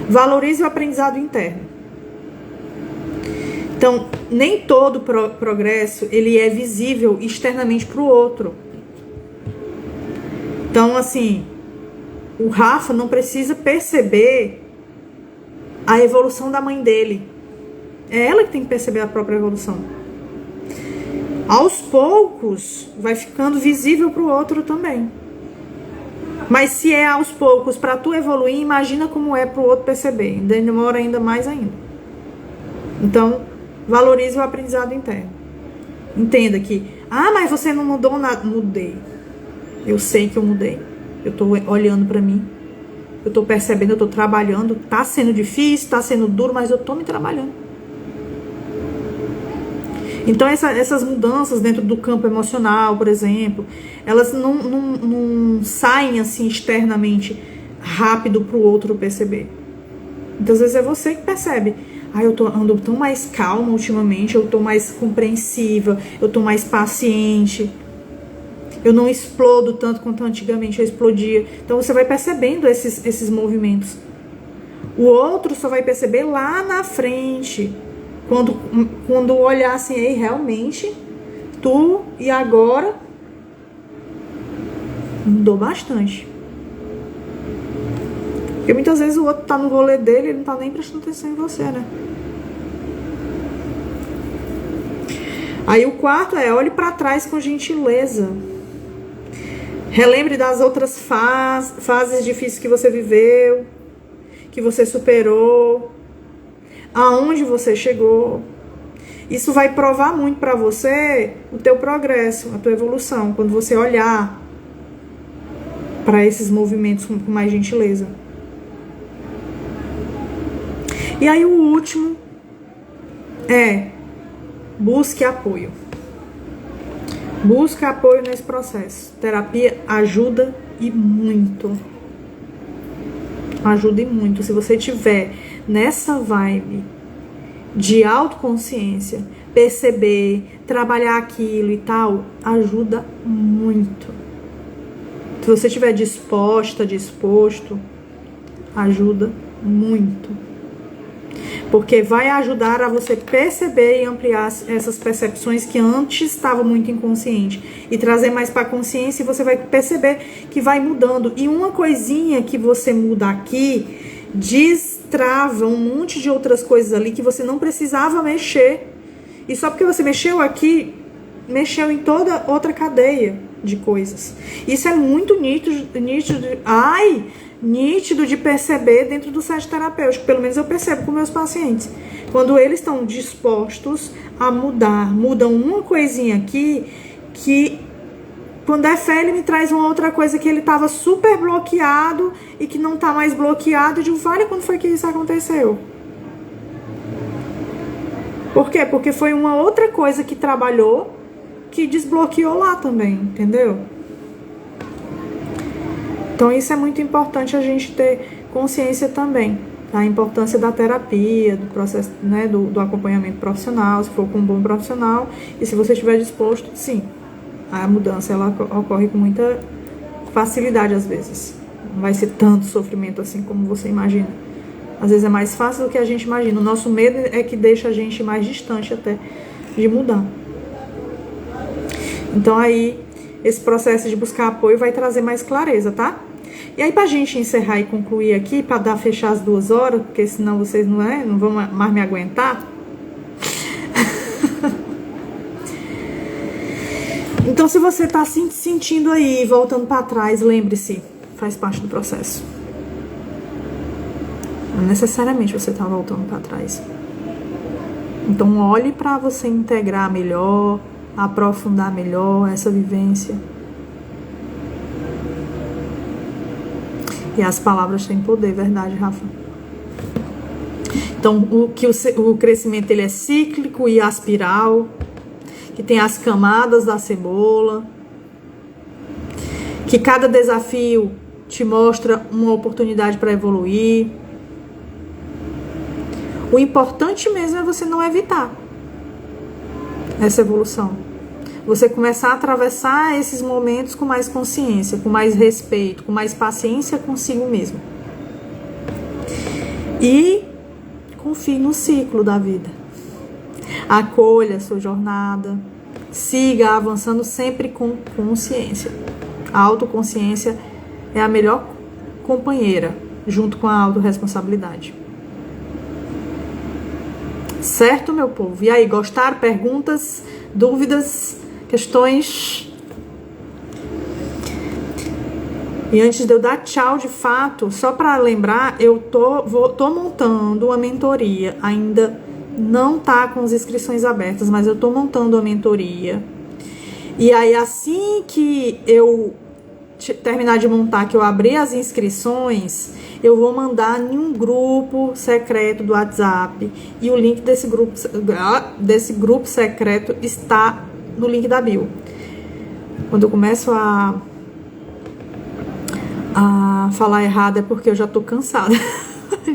Valorize o aprendizado interno. Então, nem todo progresso ele é visível externamente para o outro. Então, assim, o Rafa não precisa perceber a evolução da mãe dele. É ela que tem que perceber a própria evolução. Aos poucos, vai ficando visível para o outro também. Mas se é aos poucos para tu evoluir, imagina como é para o outro perceber. Demora ainda mais ainda. Então, valorize o aprendizado interno. Entenda que, mas você não mudou nada. Mudei. Eu sei que eu mudei. Eu tô olhando para mim. Eu tô percebendo, eu tô trabalhando. Tá sendo difícil, tá sendo duro, mas eu tô me trabalhando. Então essas mudanças dentro do campo emocional, por exemplo, elas não saem assim externamente rápido para o outro perceber. Então às vezes é você que percebe. Eu ando tão mais calma ultimamente, eu tô mais compreensiva, eu tô mais paciente, eu não explodo tanto quanto antigamente eu explodia. Então você vai percebendo esses movimentos. O outro só vai perceber lá na frente. Quando olhar assim, ei, realmente, tu e agora mudou bastante. Porque muitas vezes o outro tá no rolê dele, ele não tá nem prestando atenção em você, né? Aí o quarto é, olhe pra trás com gentileza. Relembre das outras fases difíceis que você viveu, que você superou, aonde você chegou. Isso vai provar muito para você o teu progresso, a tua evolução, quando você olhar para esses movimentos com mais gentileza. E aí o último é busque apoio. Busque apoio nesse processo. Terapia ajuda e muito. Ajuda e muito. Se você tiver nessa vibe de autoconsciência, perceber, trabalhar aquilo e tal, ajuda muito. Se você estiver disposto, ajuda muito. Porque vai ajudar a você perceber e ampliar essas percepções que antes estavam muito inconsciente e trazer mais para a consciência, e você vai perceber que vai mudando. E uma coisinha que você muda aqui destrava um monte de outras coisas ali que você não precisava mexer. E só porque você mexeu aqui, mexeu em toda outra cadeia de coisas. Isso é muito nítido de perceber dentro do site terapêutico. Pelo menos eu percebo com meus pacientes. Quando eles estão dispostos a mudam uma coisinha aqui, que quando é fé, ele me traz uma outra coisa que ele estava super bloqueado e que não está mais bloqueado. Eu digo, vale, quando foi que isso aconteceu? Por quê? Porque foi uma outra coisa que trabalhou, que desbloqueou lá também, entendeu? Então isso é muito importante a gente ter consciência também. A importância da terapia, do processo, né, do acompanhamento profissional, se for com um bom profissional. E se você estiver disposto, sim, a mudança ela ocorre com muita facilidade às vezes. Não vai ser tanto sofrimento assim como você imagina. Às vezes é mais fácil do que a gente imagina. O nosso medo é que deixa a gente mais distante até de mudar. Então aí, esse processo de buscar apoio vai trazer mais clareza, tá? E aí, pra gente encerrar e concluir aqui, pra fechar as 2 horas, porque senão vocês não vão mais me aguentar. Então, se você tá se sentindo aí, voltando pra trás, lembre-se, faz parte do processo. Não necessariamente você tá voltando pra trás. Então, olhe pra você integrar melhor, aprofundar melhor essa vivência. E as palavras têm poder, verdade, Rafa? Então, o crescimento ele é cíclico e aspiral, que tem as camadas da cebola. que cada desafio te mostra uma oportunidade para evoluir. O importante mesmo é você não evitar essa evolução. Você começar a atravessar esses momentos com mais consciência, com mais respeito, com mais paciência consigo mesmo. E confie no ciclo da vida. Acolha a sua jornada. Siga avançando sempre com consciência. A autoconsciência é a melhor companheira, junto com a autorresponsabilidade. Certo, meu povo? E aí, gostaram? Perguntas? Dúvidas? Questões? E antes de eu dar tchau de fato, só para lembrar, eu tô montando uma mentoria. Ainda não tá com as inscrições abertas, mas eu tô montando uma mentoria. E aí, assim que eu terminar de montar, que eu abrir as inscrições, eu vou mandar em um grupo secreto do WhatsApp. E o link desse grupo secreto está no link da bio. Quando eu começo a falar errado é porque eu já tô cansada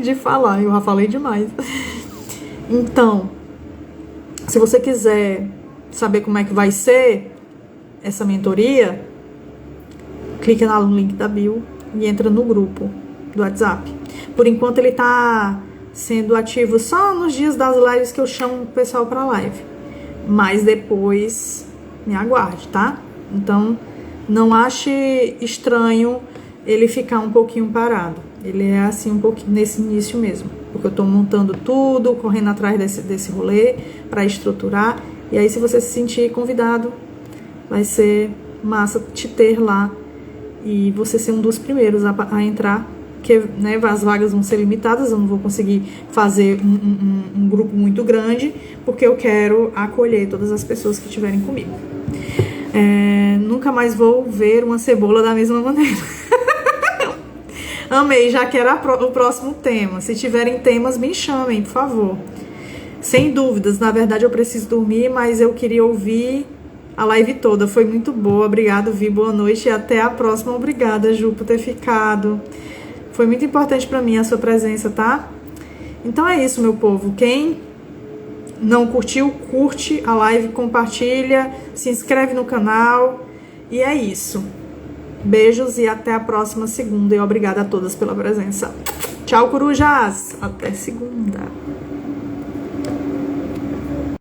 de falar. Eu já falei demais. Então, se você quiser saber como é que vai ser essa mentoria, clica no link da bio e entra no grupo do WhatsApp. Por enquanto ele tá sendo ativo só nos dias das lives que eu chamo o pessoal pra live. Mas depois me aguarde, tá? Então não ache estranho ele ficar um pouquinho parado. Ele é assim um pouquinho nesse início mesmo. Porque eu tô montando tudo, correndo atrás desse rolê pra estruturar. E aí, se você se sentir convidado, vai ser massa te ter lá e você ser um dos primeiros a entrar, porque, né, as vagas vão ser limitadas, eu não vou conseguir fazer um grupo muito grande, porque eu quero acolher todas as pessoas que estiverem comigo. Nunca mais vou ver uma cebola da mesma maneira. Amei, já quero o próximo tema. Se tiverem temas, me chamem, por favor. Sem dúvidas, na verdade eu preciso dormir, mas eu queria ouvir a live toda. Foi muito boa, obrigado, Vi, boa noite e até a próxima. Obrigada, Ju, por ter ficado. Foi muito importante pra mim a sua presença, tá? Então é isso, meu povo. Quem não curtiu, curte a live, compartilha, se inscreve no canal e é isso. Beijos e até a próxima segunda e obrigada a todas pela presença. Tchau, corujas! Até segunda!